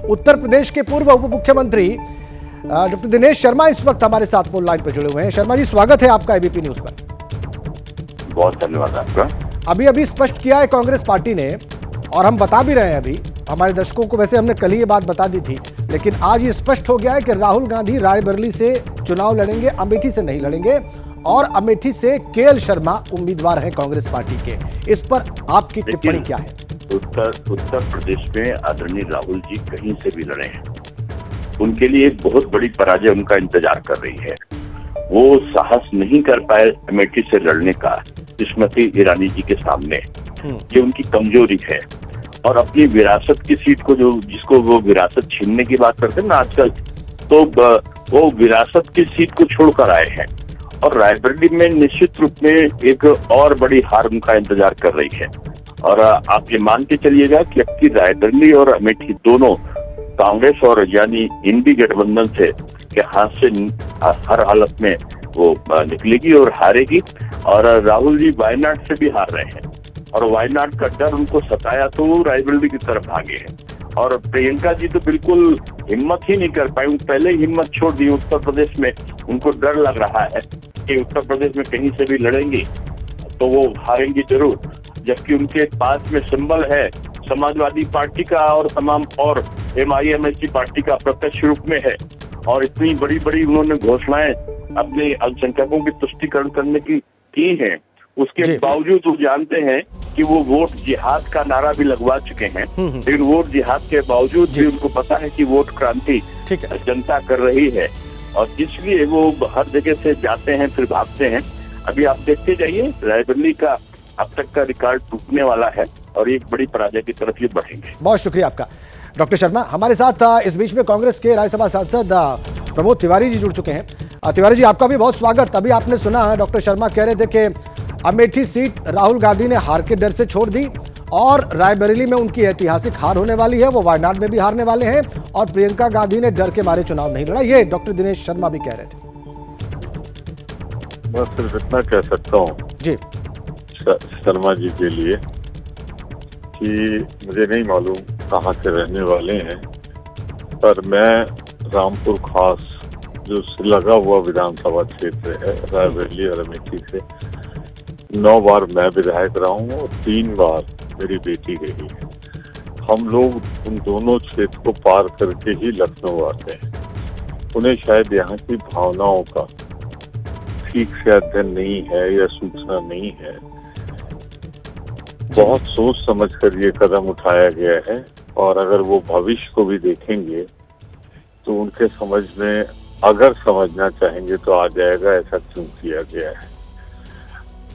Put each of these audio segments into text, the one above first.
उत्तर प्रदेश के पूर्व उप मुख्यमंत्री डॉक्टर दिनेश शर्मा इस वक्त हमारे साथ फोन लाइन पर जुड़े हुए हैं। शर्मा जी, स्वागत है आपका एबीपी न्यूज पर। बहुत धन्यवाद आपका। अभी स्पष्ट किया है कांग्रेस पार्टी ने, और हम बता भी रहे हैं अभी हमारे दर्शकों को, वैसे हमने कल ही ये बात बता दी थी, लेकिन आज ये स्पष्ट हो गया है कि राहुल गांधी रायबरेली से चुनाव लड़ेंगे, अमेठी से नहीं लड़ेंगे, और अमेठी से केएल शर्मा उम्मीदवार हैं कांग्रेस पार्टी के। इस पर आपकी टिप्पणी क्या है? उत्तर प्रदेश में आदरणीय राहुल जी कहीं से भी लड़े हैं, उनके लिए एक बहुत बड़ी पराजय उनका इंतजार कर रही है। वो साहस नहीं कर पाए अमेठी से लड़ने का स्मृति ईरानी जी के सामने, ये उनकी कमजोरी है। और अपनी विरासत की सीट को जिसको वो विरासत छीनने की बात करते हैं ना आजकल, तो वो विरासत की सीट को छोड़कर आए हैं और रायबरेली में निश्चित रूप में एक और बड़ी हार उनका इंतजार कर रही है। और आप ये मान के चलिएगा कि अब की रायबरेली और अमेठी दोनों कांग्रेस और यानी इंडी गठबंधन से के हाथ से हर हालत में वो निकलेगी और हारेगी। और राहुल जी वायनाड से भी हार रहे हैं और वायनाड का डर उनको सताया तो वो रायबरेली की तरफ भागे हैं। और प्रियंका जी तो बिल्कुल हिम्मत ही नहीं कर पाई, पहले ही हिम्मत छोड़ दी। उत्तर प्रदेश में उनको डर लग रहा है कि उत्तर प्रदेश में कहीं से भी लड़ेंगी तो वो हारेंगी जरूर, जबकि उनके पास में सिंबल है समाजवादी पार्टी का और तमाम और MIMSG पार्टी का प्रत्यक्ष रूप में है। और इतनी बड़ी बड़ी उन्होंने घोषणाएं अपने अल्पसंख्यकों की तुष्टीकरण करने की हैं, उसके बावजूद वो जानते हैं कि वो वोट जिहाद का नारा भी लगवा चुके हैं, लेकिन वोट जिहाद के बावजूद भी उनको पता है कि वोट क्रांति जनता कर रही है और इसलिए वो हर जगह से जाते हैं फिर भागते हैं। अभी आप देखते जाइए, रायबरेली का अब तक का रिकॉर्ड टूटने वाला है और एक बड़ी पराजय की तरफ ये बढ़ेंगे। बहुत शुक्रिया आपका डॉक्टर शर्मा। हमारे साथ इस बीच में कांग्रेस के राज्यसभा सांसद प्रमोद तिवारी जी जुड़ चुके हैं। तिवारी जी, आपका भी बहुत स्वागत। अभी आपने सुना है डॉक्टर शर्मा कह रहे थे कि अमेठी सीट राहुल गांधी ने हार के डर से छोड़ दी और रायबरेली में उनकी ऐतिहासिक हार होने वाली है, वो वायनाड में भी हारने वाले हैं और प्रियंका गांधी ने डर के मारे चुनाव नहीं लड़ा। ये डॉक्टर दिनेश शर्मा भी कह रहे थे। मैं सिर्फ इतना कह सकता हूँ जी शर्मा जी के लिए कि मुझे नहीं मालूम कहाँ से रहने वाले हैं, पर मैं रामपुर खास जो लगा हुआ विधानसभा क्षेत्र है रायबरेली और अमेठी से 9 बार मैं विधायक रहा हूँ और 3 बार मेरी बेटी रही है। हम लोग उन दोनों क्षेत्र को पार करके ही लखनऊ आते हैं। उन्हें शायद यहाँ की भावनाओं का ठीक से अध्ययन नहीं है या सूचना नहीं है। बहुत सोच समझकर ये कदम उठाया गया है और अगर वो भविष्य को भी देखेंगे तो उनके समझ में अगर समझना चाहेंगे तो आ जाएगा ऐसा क्यों किया गया है।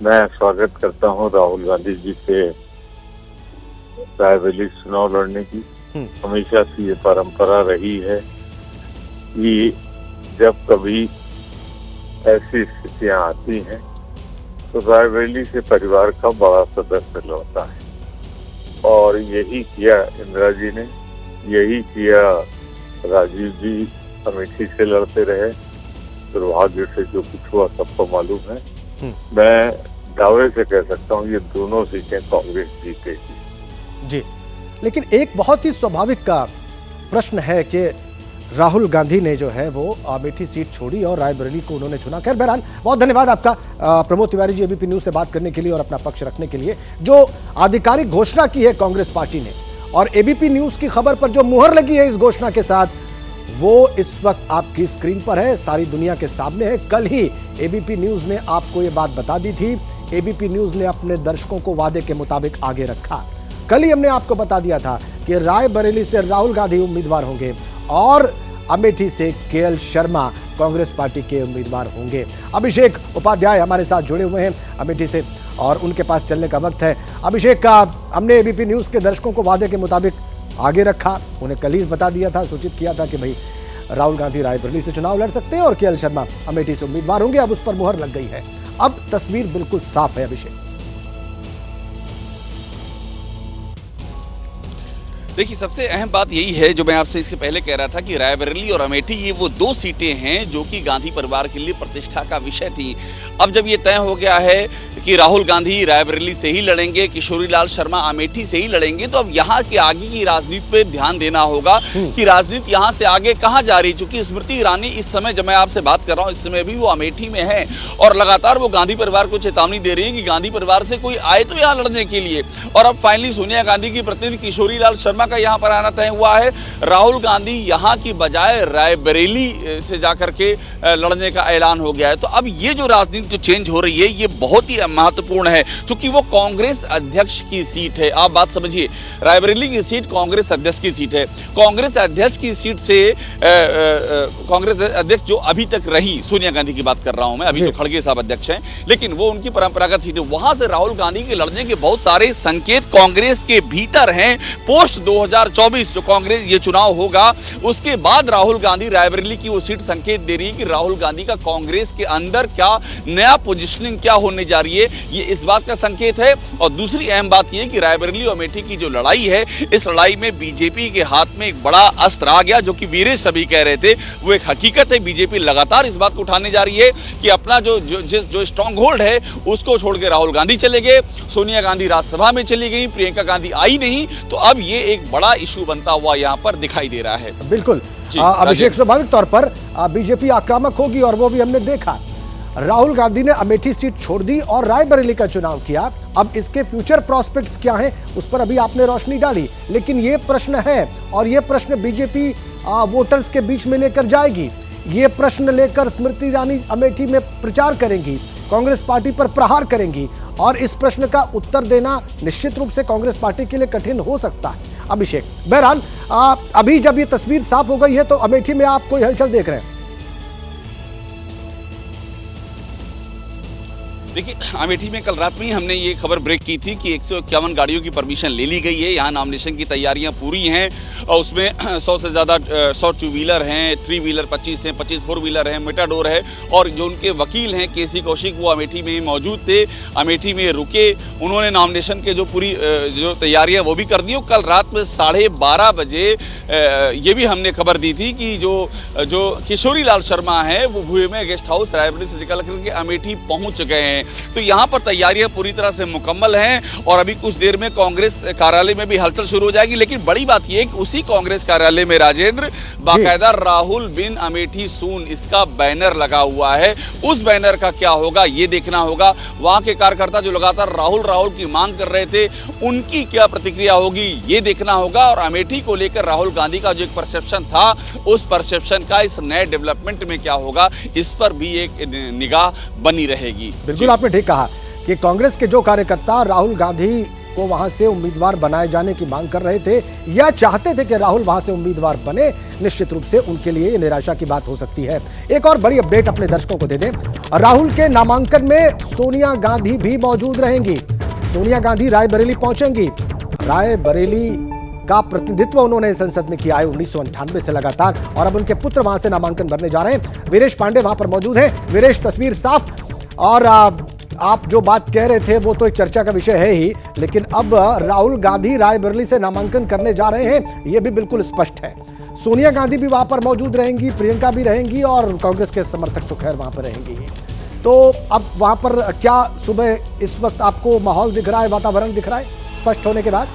मैं स्वागत करता हूं राहुल गांधी जी के रायबरेली चुनाव लड़ने की। हमेशा से ये परंपरा रही है कि जब कभी ऐसी स्थितियां आती हैं तो रायबरेली से परिवार का बड़ा सदस्य लौटा है और यही किया इंदिरा जी ने, यही किया राजीव जी अमेठी से लड़ते रहे। दुर्भाग्य से जो कुछ हुआ सबको मालूम है। मैं दावे से कह सकता हूँ ये दोनों सीटें कांग्रेस जीतेगी जी। लेकिन एक बहुत ही स्वाभाविक का प्रश्न है कि राहुल गांधी ने जो है वो अमेठी सीट छोड़ी और रायबरेली को उन्होंने चुना। खैर बहरहाल, बहुत धन्यवाद आपका प्रमोद तिवारी जी एबीपी न्यूज से बात करने के लिए और अपना पक्ष रखने के लिए। जो आधिकारिक घोषणा की है कांग्रेस पार्टी ने और एबीपी न्यूज की खबर पर जो मुहर लगी है इस घोषणा के साथ, वो इस वक्त आपकी स्क्रीन पर है, सारी दुनिया के सामने है। कल ही एबीपी न्यूज ने आपको ये बात बता दी थी। एबीपी न्यूज ने अपने दर्शकों को वादे के मुताबिक आगे रखा। कल ही हमने आपको बता दिया था कि रायबरेली से राहुल गांधी उम्मीदवार होंगे और अमेठी से केएल शर्मा कांग्रेस पार्टी के उम्मीदवार होंगे। अभिषेक उपाध्याय हमारे साथ जुड़े हुए हैं अमेठी से और उनके पास चलने का वक्त है। अभिषेक, हमने एबीपी न्यूज के दर्शकों को वादे के मुताबिक आगे रखा, उन्हें कल ही बता दिया था, सूचित किया था कि भाई राहुल गांधी रायबरेली से चुनाव लड़ सकते हैं और केएल शर्मा अमेठी से उम्मीदवार होंगे। अब उस पर मुहर लग गई है, अब तस्वीर बिल्कुल साफ है। अभिषेक, देखिए, सबसे अहम बात यही है जो मैं आपसे इसके पहले कह रहा था कि रायबरेली और अमेठी ये वो 2 सीटें हैं जो कि गांधी परिवार के लिए प्रतिष्ठा का विषय थी। अब जब ये तय हो गया है कि राहुल गांधी रायबरेली से ही लड़ेंगे, किशोरीलाल शर्मा अमेठी से ही लड़ेंगे, तो अब यहाँ के आगे की राजनीति पे ध्यान देना होगा कि राजनीति यहाँ से आगे कहाँ जा रही। चूंकि स्मृति ईरानी इस समय जब मैं आपसे बात कर रहा हूँ, इस समय भी वो अमेठी में है और लगातार वो गांधी परिवार को चेतावनी दे रही है कि गांधी परिवार से कोई आए तो यहाँ लड़ने के लिए। और अब फाइनली सोनिया गांधी की प्रतिनिधि किशोरीलाल शर्मा का यहाँ पर आना तय हुआ है। राहुल गांधी यहाँ की बजाय रायबरेली से जाकर के लड़ने का ऐलान हो गया है। तो अब ये जो राजनीति जो चेंज हो रही है ये बहुत ही महत्वपूर्ण है, क्योंकि वो कांग्रेस अध्यक्ष की सीट है। आप बात समझिए, रायबरेली की सीट कांग्रेस अध्यक्ष की सीट है। कांग्रेस अध्यक्ष की सीट से कांग्रेस अध्यक्ष जो अभी तक रही, सोनिया गांधी की बात कर रहा हूं मैं, अभी तो खड़गे साहब अध्यक्ष हैं, लेकिन वो उनकी परंपरागत सीट है। वहां से राहुल गांधी के लड़ने के बहुत सारे संकेत कांग्रेस के भीतर हैं। पोस्ट 2024 जो कांग्रेस ये चुनाव होगा उसके बाद राहुल गांधी रायबरेली की वो सीट संकेत दे रही है कि राहुल गांधी का कांग्रेस के अंदर क्या नया पोजिशनिंग क्या होने जा रही है, ये इस बात का संकेत है। और दूसरी अहम बात यह कि रायबरेली और अमेठी की जो लड़ाई है, इस लड़ाई में बीजेपी के हाथ में एक बड़ा अस्त्र आ गया, जो कि वीरेश सभी कह रहे थे, वो एक हकीकत है। बीजेपी लगातार इस बात को उठाने जा रही है कि अपना जो स्ट्रॉन्ग होल्ड है उसको छोड़ के राहुल गांधी चले गए, सोनिया गांधी राज्यसभा में चली गई, प्रियंका गांधी आई नहीं, तो अब ये एक बड़ा इशू बनता हुआ यहाँ पर दिखाई दे रहा है। बिल्कुल अभिषेक, स्वाभाविक तौर पर बीजेपी आक्रामक होगी और वो भी हमने देखा। राहुल गांधी ने अमेठी सीट छोड़ दी और रायबरेली का चुनाव किया। अब इसके फ्यूचर प्रोस्पेक्ट्स क्या हैं उस पर अभी आपने रोशनी डाली, लेकिन ये प्रश्न है और ये प्रश्न बीजेपी वोटर्स के बीच में लेकर जाएगी। ये प्रश्न लेकर स्मृति ईरानी अमेठी में प्रचार करेंगी, कांग्रेस पार्टी पर प्रहार करेंगी और इस प्रश्न का उत्तर देना निश्चित रूप से कांग्रेस पार्टी के लिए कठिन हो सकता है। अभिषेक, बहरहाल अभी जब ये तस्वीर साफ हो गई है तो अमेठी में आप कोई हलचल देख रहे हैं? देखिए, अमेठी में कल रात में ही हमने ये खबर ब्रेक की थी कि 151 गाड़ियों की परमिशन ले ली गई है। यहाँ नॉमिनेशन की तैयारियां पूरी हैं और उसमें 100 से ज़्यादा 100 टू व्हीलर हैं, 3 व्हीलर 25 हैं, 25 4 व्हीलर हैं, मेटाडोर है। और जो उनके वकील हैं केसी कौशिक, वो अमेठी में मौजूद थे, अमेठी में रुके, उन्होंने नॉमिनेशन के जो पूरी जो तैयारियाँ वो भी कर दी। कल रात में 12:30 बजे ये भी हमने खबर दी थी कि जो किशोरीलाल शर्मा है वो भुए में गेस्ट हाउस रायबरेली से निकल करके अमेठी पहुँच गए हैं। तो यहाँ पर तैयारियां पूरी तरह से मुकम्मल हैं और अभी कुछ देर में कांग्रेस कार्यालय में भी हलचल शुरू हो जाएगी। लेकिन बड़ी बात यह है कि उसी कांग्रेस कार्यालय में राजेंद्र बाकायदा राहुल विन अमेठी सून इसका बैनर लगा हुआ है। उस बैनर का क्या होगा ये देखना होगा। वहां के कार्यकर्ता जो लगातार राहुल की मांग कर रहे थे, उनकी क्या प्रतिक्रिया होगी ये देखना होगा। और अमेठी को लेकर राहुल गांधी का जो एक परसेप्शन था, उस परसेप्शन का इस नए डेवलपमेंट में क्या होगा, इस पर भी एक निगाह बनी रहेगी। बिल्कुल आपने ठीक कहा कि कांग्रेस के जो कार्यकर्ता राहुल गांधी को वहां से उम्मीदवार बनाए जाने की मांग कर रहे थे या चाहते थे कि राहुल वहां से उम्मीदवार बने, निश्चित रूप से उनके लिए निराशा की बात हो सकती है। एक और बड़ी अपडेट अपने दर्शकों को दे दें, राहुल के नामांकन में सोनिया गांधी भी मौजूद रहेंगी। सोनिया गांधी रायबरेली पहुंचेंगी। रायबरेली का प्रतिनिधित्व उन्होंने संसद में किया है 1998 से लगातार और अब उनके पुत्र वहां से नामांकन भरने जा रहे हैं। वीरेश पांडे वहां पर मौजूद हैं। वीरेश, तस्वीर साफ और आप जो बात कह रहे थे वो तो एक चर्चा का विषय है ही, लेकिन अब राहुल गांधी रायबरेली से नामांकन करने जा रहे हैं ये भी बिल्कुल स्पष्ट है। सोनिया गांधी भी वहां पर मौजूद रहेंगी, प्रियंका भी रहेंगी और कांग्रेस के समर्थक तो खैर वहां पर रहेंगे ही। तो अब वहां पर क्या सुबह इस वक्त आपको माहौल दिख रहा है, वातावरण दिख रहा है स्पष्ट होने के बाद?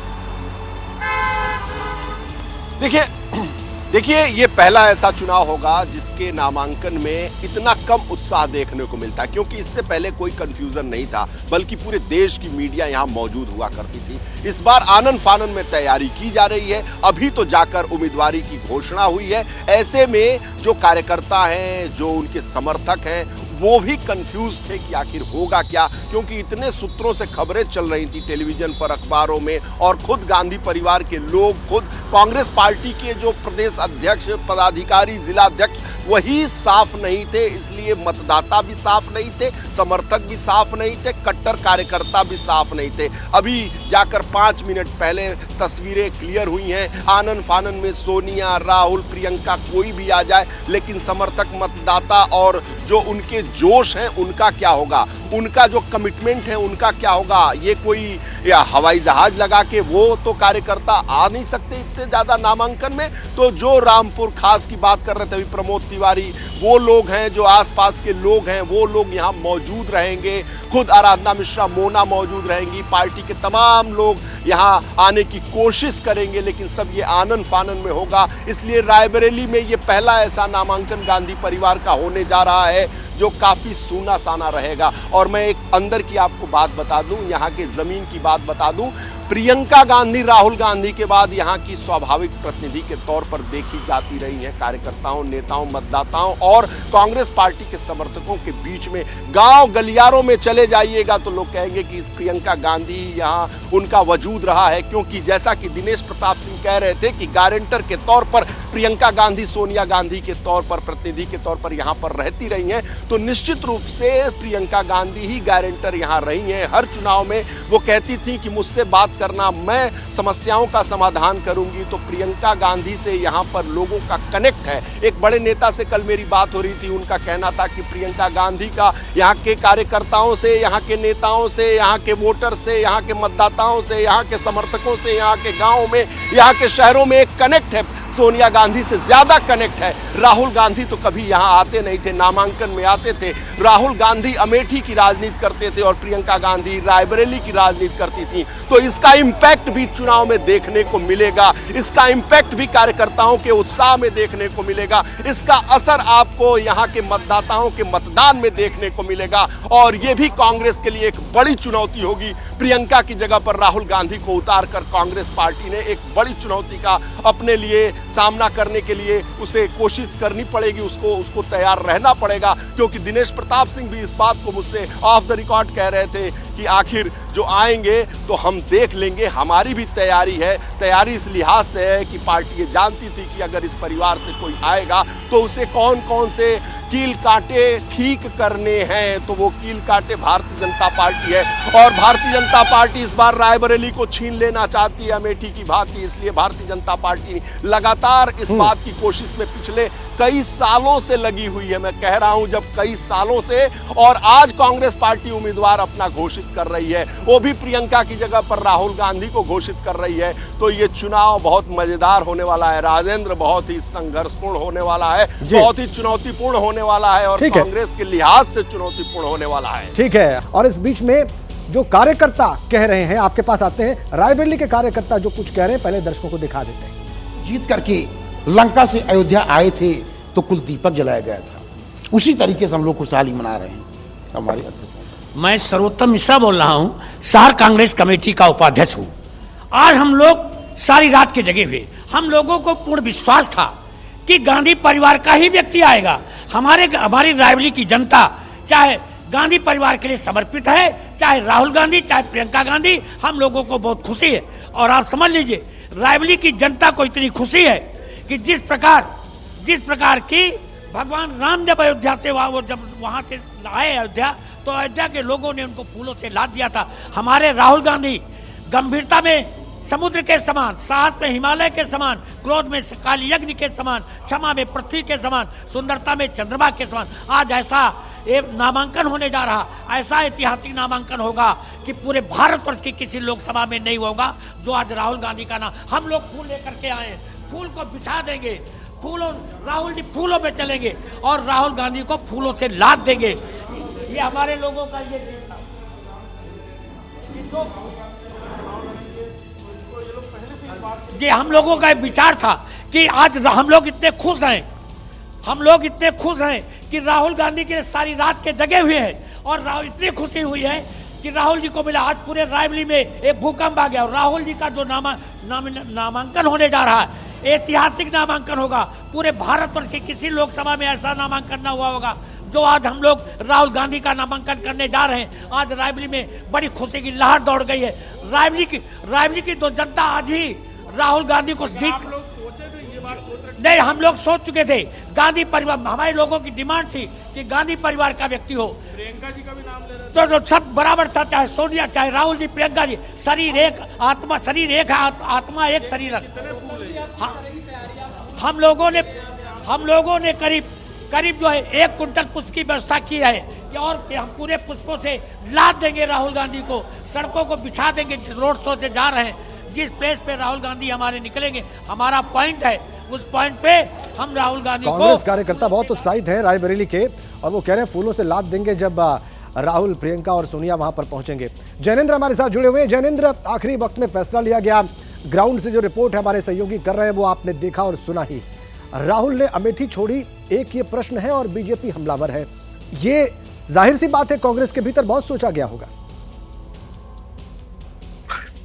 देखिए ये पहला ऐसा चुनाव होगा जिसके नामांकन में इतना कम उत्साह देखने को मिलता है, क्योंकि इससे पहले कोई कंफ्यूजन नहीं था, बल्कि पूरे देश की मीडिया यहां मौजूद हुआ करती थी। इस बार आनन फानन में तैयारी की जा रही है। अभी तो जाकर उम्मीदवारी की घोषणा हुई है। ऐसे में जो कार्यकर्ता हैं, जो उनके समर्थक हैं, वो भी कंफ्यूज थे कि आखिर होगा क्या, क्योंकि इतने सूत्रों से खबरें चल रही थी टेलीविजन पर, अखबारों में, और खुद गांधी परिवार के लोग, खुद कांग्रेस पार्टी के जो प्रदेश अध्यक्ष, पदाधिकारी, जिला अध्यक्ष, वही साफ नहीं थे। इसलिए मतदाता भी साफ नहीं थे, समर्थक भी साफ नहीं थे, कट्टर कार्यकर्ता भी साफ नहीं थे। अभी जाकर 5 मिनट पहले तस्वीरें क्लियर हुई हैं। आनन फानन में सोनिया, राहुल, प्रियंका कोई भी आ जाए, लेकिन समर्थक, मतदाता और जो उनके जोश हैं उनका क्या होगा, उनका जो कमिटमेंट है उनका क्या होगा? ये कोई या हवाई जहाज लगा के वो तो कार्यकर्ता आ नहीं सकते इतने ज्यादा नामांकन में। तो जो रामपुर खास की बात कर रहे थे अभी प्रमोद तिवारी, वो लोग हैं, जो आसपास के लोग हैं, वो लोग यहाँ मौजूद रहेंगे। खुद आराधना मिश्रा मोना मौजूद रहेंगी, पार्टी के तमाम लोग यहाँ आने की कोशिश करेंगे, लेकिन सब ये आनन फानन में होगा। इसलिए रायबरेली में ये पहला ऐसा नामांकन गांधी परिवार का होने जा रहा है जो काफी सूना साना रहेगा। और मैं एक अंदर की आपको बात बता दूं, यहाँ के जमीन की बात बता दूं, प्रियंका गांधी राहुल गांधी के बाद यहाँ की स्वाभाविक प्रतिनिधि के तौर पर देखी जाती रही हैं कार्यकर्ताओं, नेताओं, मतदाताओं और कांग्रेस पार्टी के समर्थकों के बीच में। गांव गलियारों में चले जाइएगा तो लोग कहेंगे कि इस प्रियंका गांधी यहाँ उनका वजूद रहा है, क्योंकि जैसा कि दिनेश प्रताप सिंह कह रहे थे कि गारंटर के तौर पर प्रियंका गांधी सोनिया गांधी के तौर पर, प्रतिनिधि के तौर पर यहाँ पर रहती रही हैं, तो निश्चित रूप से प्रियंका गांधी ही गारंटर यहाँ रही हैं। हर चुनाव में वो कहती थी कि मुझसे बात करना, मैं समस्याओं का समाधान करूंगी। तो प्रियंका गांधी से यहाँ पर लोगों का कनेक्ट है। एक बड़े नेता से कल मेरी बात हो रही थी, उनका कहना था कि प्रियंका गांधी का यहाँ के कार्यकर्ताओं से, यहाँ के नेताओं से, यहाँ के वोटर से, यहाँ के मतदाताओं से, यहाँ के समर्थकों से, यहाँ के गाँव में, यहाँ के शहरों में एक कनेक्ट है, सोनिया गांधी से ज्यादा कनेक्ट है। राहुल गांधी तो कभी यहाँ आते नहीं थे, नामांकन में आते थे। राहुल गांधी अमेठी की राजनीति करते थे और प्रियंका गांधी रायबरेली की राजनीति करती थी। तो इसका इम्पैक्ट भी चुनाव में देखने को मिलेगा, इसका इम्पैक्ट भी कार्यकर्ताओं के उत्साह में देखने को मिलेगा, इसका असर आपको यहाँ के मतदाताओं के मतदान में देखने को मिलेगा। और ये भी कांग्रेस के लिए एक बड़ी चुनौती होगी। प्रियंका की जगह पर राहुल गांधी को उतार कर कांग्रेस पार्टी ने एक बड़ी चुनौती का अपने लिए सामना करने के लिए उसे कोशिश करनी पड़ेगी, उसको तैयार रहना पड़ेगा। क्योंकि दिनेश प्रताप सिंह भी इस बात को मुझसे ऑफ द रिकॉर्ड कह रहे थे कि आखिर जो आएंगे तो हम देख लेंगे, हमारी भी तैयारी है। तैयारी इस लिहाज से है कि पार्टी ये जानती थी कि अगर इस परिवार से कोई आएगा तो उसे कौन कौन से कील कांटे ठीक करने हैं। तो वो कील कांटे भारतीय जनता पार्टी है और भारतीय जनता पार्टी इस बार रायबरेली को छीन लेना चाहती है अमेठी की भांति। इसलिए भारतीय जनता पार्टी लगातार इस बात की कोशिश में पिछले कई सालों से लगी हुई है। मैं कह रहा हूं जब कई सालों से, और आज कांग्रेस पार्टी उम्मीदवार अपना घोषित कर रही है, वो भी प्रियंका की जगह पर राहुल गांधी को घोषित कर रही है। तो ये चुनाव बहुत मजेदार होने वाला है राजेंद्र, बहुत ही संघर्षपूर्ण होने वाला है, बहुत ही चुनौतीपूर्ण होने वाला है और कांग्रेस के लिहाज से चुनौतीपूर्ण होने वाला है। ठीक है। और इस बीच में जो कार्यकर्ता कह रहे हैं, आपके पास आते हैं, रायबरेली के कार्यकर्ता जो कुछ कह रहे हैं पहले दर्शकों को दिखा देते हैं। जीत करके लंका से अयोध्या आए थे तो कुल दीपक जलाया गया था, उसी तरीके से हम लोग खुशहाली मना रहे हैं। हमारी मैं सर्वोत्तम मिश्रा बोल रहा हूं, शहर कांग्रेस कमेटी का उपाध्यक्ष हूं। आज हम लोग सारी रात के जगे हुए, हम लोगों को पूर्ण विश्वास था कि गांधी परिवार का ही व्यक्ति आएगा। हमारी रायबरेली की जनता चाहे गांधी परिवार के लिए समर्पित है, चाहे राहुल गांधी, चाहे प्रियंका गांधी, हम लोगों को बहुत खुशी है। और आप समझ लीजिए रायबरेली की जनता को इतनी खुशी है कि जिस प्रकार की भगवान राम जब अयोध्या से वो जब वहां से आए अयोध्या, तो अयोध्या के लोगों ने उनको फूलों से लाद दिया था। हमारे राहुल गांधी गंभीरता में समुद्र के समान, साहस में हिमालय के समान, क्रोध में काली यज्ञ के समान, क्षमा में पृथ्वी के समान, सुंदरता में चंद्रमा के समान। आज ऐसा एक नामांकन होने जा रहा, ऐसा ऐतिहासिक नामांकन होगा कि पूरे भारतवर्ष की किसी लोकसभा में नहीं होगा जो आज राहुल गांधी का नाम। हम लोग फूल लेकर के आए, फूल को बिछा देंगे, फूलों राहुल जी फूलों पे चलेंगे और राहुल गांधी को फूलों से लाद देंगे। ये हमारे लोगों का ये था। जी हम लोगों का विचार था कि आज हम लोग इतने खुश हैं कि राहुल गांधी के सारी रात के जगे हुए हैं और राहुल इतनी खुशी हुई है कि राहुल जी को मिला। आज पूरे रायबरेली में एक भूकंप आ गया और राहुल जी का जो नामांकन होने जा रहा है, ऐतिहासिक नामांकन होगा। पूरे भारतवर्ष के किसी लोकसभा में ऐसा नामांकन न हुआ होगा जो आज हम लोग राहुल गांधी का नामांकन करने जा रहे हैं। आज रायबरेली में बड़ी खुशी की लहर दौड़ गई है। रायबरेली की तो जनता आज ही राहुल गांधी को जीत नहीं, हम लोग सोच चुके थे। गांधी परिवार, हमारे लोगों की डिमांड थी कि गांधी परिवार का व्यक्ति हो। प्रियंका जी का भी नाम ले रहे तो सब बराबर था, चाहे सोनिया, चाहे राहुल जी, प्रियंका जी। शरीर एक, आत्मा, शरीर एक है, आत्मा एक, शरीर। हम लोगों ने करीब जो है 1 कुंटल पुष्प की व्यवस्था की है कि और कि हम पूरे पुष्पों से लाद देंगे राहुल गांधी को, सड़कों को बिछा देंगे जिस रोड शो से जा रहे हैं, जिस प्लेस पे राहुल गांधी हमारे निकलेंगे, हमारा पॉइंट है, उस पॉइंट पे हम राहुल गांधी को। कांग्रेस कार्यकर्ता बहुत उत्साहित है रायबरेली के, और वो कह रहे हैं फूलों से लाद देंगे जब राहुल, प्रियंका और सोनिया वहां पर पहुंचेंगे। जैनेंद्र हमारे साथ जुड़े हुए हैं। जैनेंद्र, आखिरी वक्त में फैसला लिया गया, ग्राउंड से जो रिपोर्ट है हमारे सहयोगी कर रहे हैं वो आपने देखा और सुना ही। राहुल ने अमेठी छोड़ी, एक ये प्रश्न है और बीजेपी हमलावर है। ये जाहिर सी बात है कांग्रेस के भीतर बहुत सोचा गया होगा।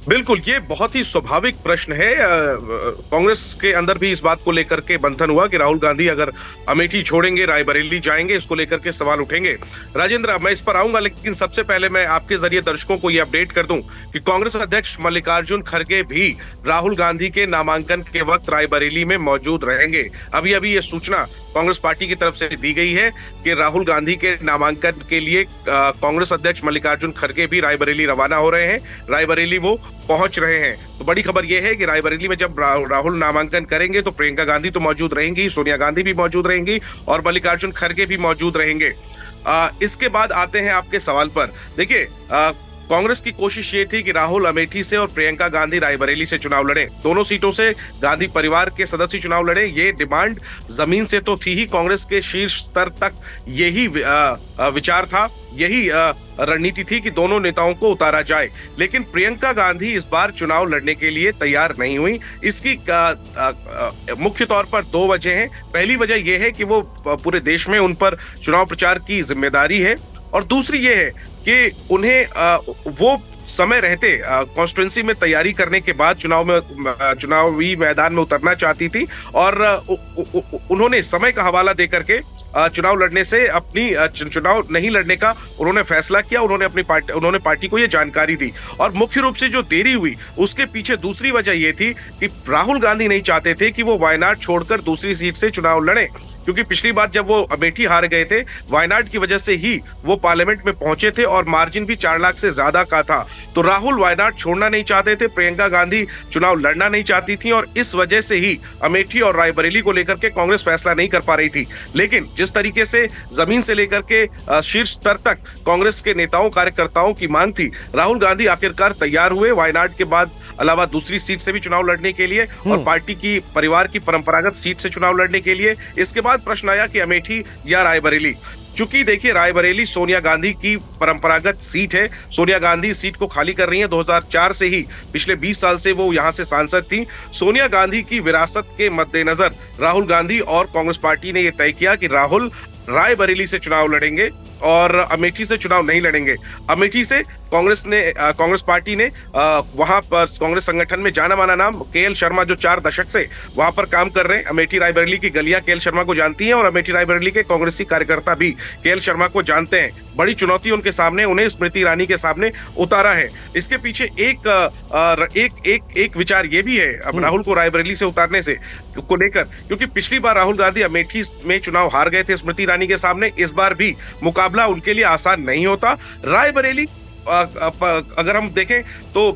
बिल्कुल, ये बहुत ही स्वाभाविक प्रश्न है। कांग्रेस के अंदर भी इस बात को लेकर के मंथन हुआ कि राहुल गांधी अगर अमेठी छोड़ेंगे, रायबरेली जाएंगे, इसको लेकर के सवाल उठेंगे। राजेंद्र, मैं इस पर आऊंगा, लेकिन सबसे पहले मैं आपके जरिए दर्शकों को ये अपडेट कर दूं कि कांग्रेस अध्यक्ष मल्लिकार्जुन खड़गे भी राहुल गांधी के नामांकन के वक्त रायबरेली में मौजूद रहेंगे। अभी अभी ये सूचना कांग्रेस पार्टी की तरफ से दी गई है कि राहुल गांधी के नामांकन के लिए कांग्रेस अध्यक्ष मल्लिकार्जुन खड़गे भी रायबरेली रवाना हो रहे हैं, रायबरेली वो पहुंच रहे हैं। तो बड़ी खबर यह है कि रायबरेली में जब राहुल नामांकन करेंगे तो प्रियंका गांधी तो मौजूद रहेंगी, सोनिया गांधी भी मौजूद रहेंगी और मल्लिकार्जुन खड़गे भी मौजूद रहेंगे। इसके बाद आते हैं आपके सवाल पर। देखिए, कांग्रेस की कोशिश ये थी कि राहुल अमेठी से और प्रियंका गांधी रायबरेली से चुनाव लड़े, दोनों सीटों से गांधी परिवार के सदस्य चुनाव लड़े। ये डिमांड जमीन से तो थी ही, कांग्रेस के शीर्ष स्तर तक यही विचार था, यही रणनीति थी कि दोनों नेताओं को उतारा जाए। लेकिन प्रियंका गांधी इस बार चुनाव लड़ने के लिए तैयार नहीं हुई। इसकी मुख्य तौर पर 2 वजह हैं। पहली वजह यह है कि वो पूरे देश में उन पर चुनाव प्रचार की जिम्मेदारी है, और दूसरी ये है कि उन्हें वो समय रहते कॉन्स्टिट्यूंसी में तैयारी करने के बाद चुनावी मैदान में उतरना चाहती थी, और उन्होंने समय का हवाला देकर के चुनाव लड़ने से चुनाव नहीं लड़ने का उन्होंने फैसला किया। उन्होंने पार्टी को ये जानकारी दी, और मुख्य रूप से जो देरी हुई उसके पीछे दूसरी वजह ये थी कि राहुल गांधी नहीं चाहते थे कि वो वायनाड छोड़कर दूसरी सीट से चुनाव लड़े, क्योंकि पिछली बार जब वो अमेठी हार गए थे, वायनाड की वजह से ही वो पार्लियामेंट में पहुंचे थे और मार्जिन भी 4 लाख से ज्यादा का था। तो राहुल वायनाड छोड़ना नहीं चाहते थे, प्रियंका गांधी चुनाव लड़ना नहीं चाहती थी, और इस वजह से ही अमेठी और रायबरेली को लेकर के कांग्रेस फैसला नहीं कर पा रही थी। लेकिन जिस तरीके से जमीन से लेकर के शीर्ष स्तर तक कांग्रेस के नेताओं कार्यकर्ताओं की मांग थी, राहुल गांधी आखिरकार तैयार हुए वायनाड के बाद अलावा दूसरी सीट से भी चुनाव लड़ने के लिए और पार्टी की परिवार की परंपरागत सीट से चुनाव लड़ने के लिए। इसके बाद प्रश्न आया कि अमेठी या रायबरेली। चूंकि देखिए, रायबरेली सोनिया गांधी की परंपरागत सीट है, सोनिया गांधी सीट को खाली कर रही हैं। 2004 से ही, पिछले 20 साल से वो यहां से सांसद थी। सोनिया गांधी की विरासत के मद्देनजर राहुल गांधी और कांग्रेस पार्टी ने यह तय किया कि राहुल रायबरेली से चुनाव लड़ेंगे और अमेठी से चुनाव नहीं लड़ेंगे। अमेठी से कांग्रेस पार्टी ने वहां पर कांग्रेस संगठन में जाना माना नाम केएल शर्मा, जो 4 दशक से वहां पर काम कर रहे हैं। अमेठी रायबरेली की गलियां केएल शर्मा को जानती हैं, और अमेठी रायबरेली के कांग्रेसी कार्यकर्ता भी केएल शर्मा को जानते हैं। बड़ी चुनौती उनके सामने, उन्हें स्मृति ईरानी के सामने उतारा है। इसके पीछे एक विचार ये भी है अब राहुल को रायबरेली से उतारने से को लेकर, क्योंकि पिछली बार राहुल गांधी अमेठी में चुनाव हार गए थे स्मृति ईरानी के सामने। इस बार भी मुकाबला उनके लिए आसान नहीं होता। रायबरेली अगर हम देखें तो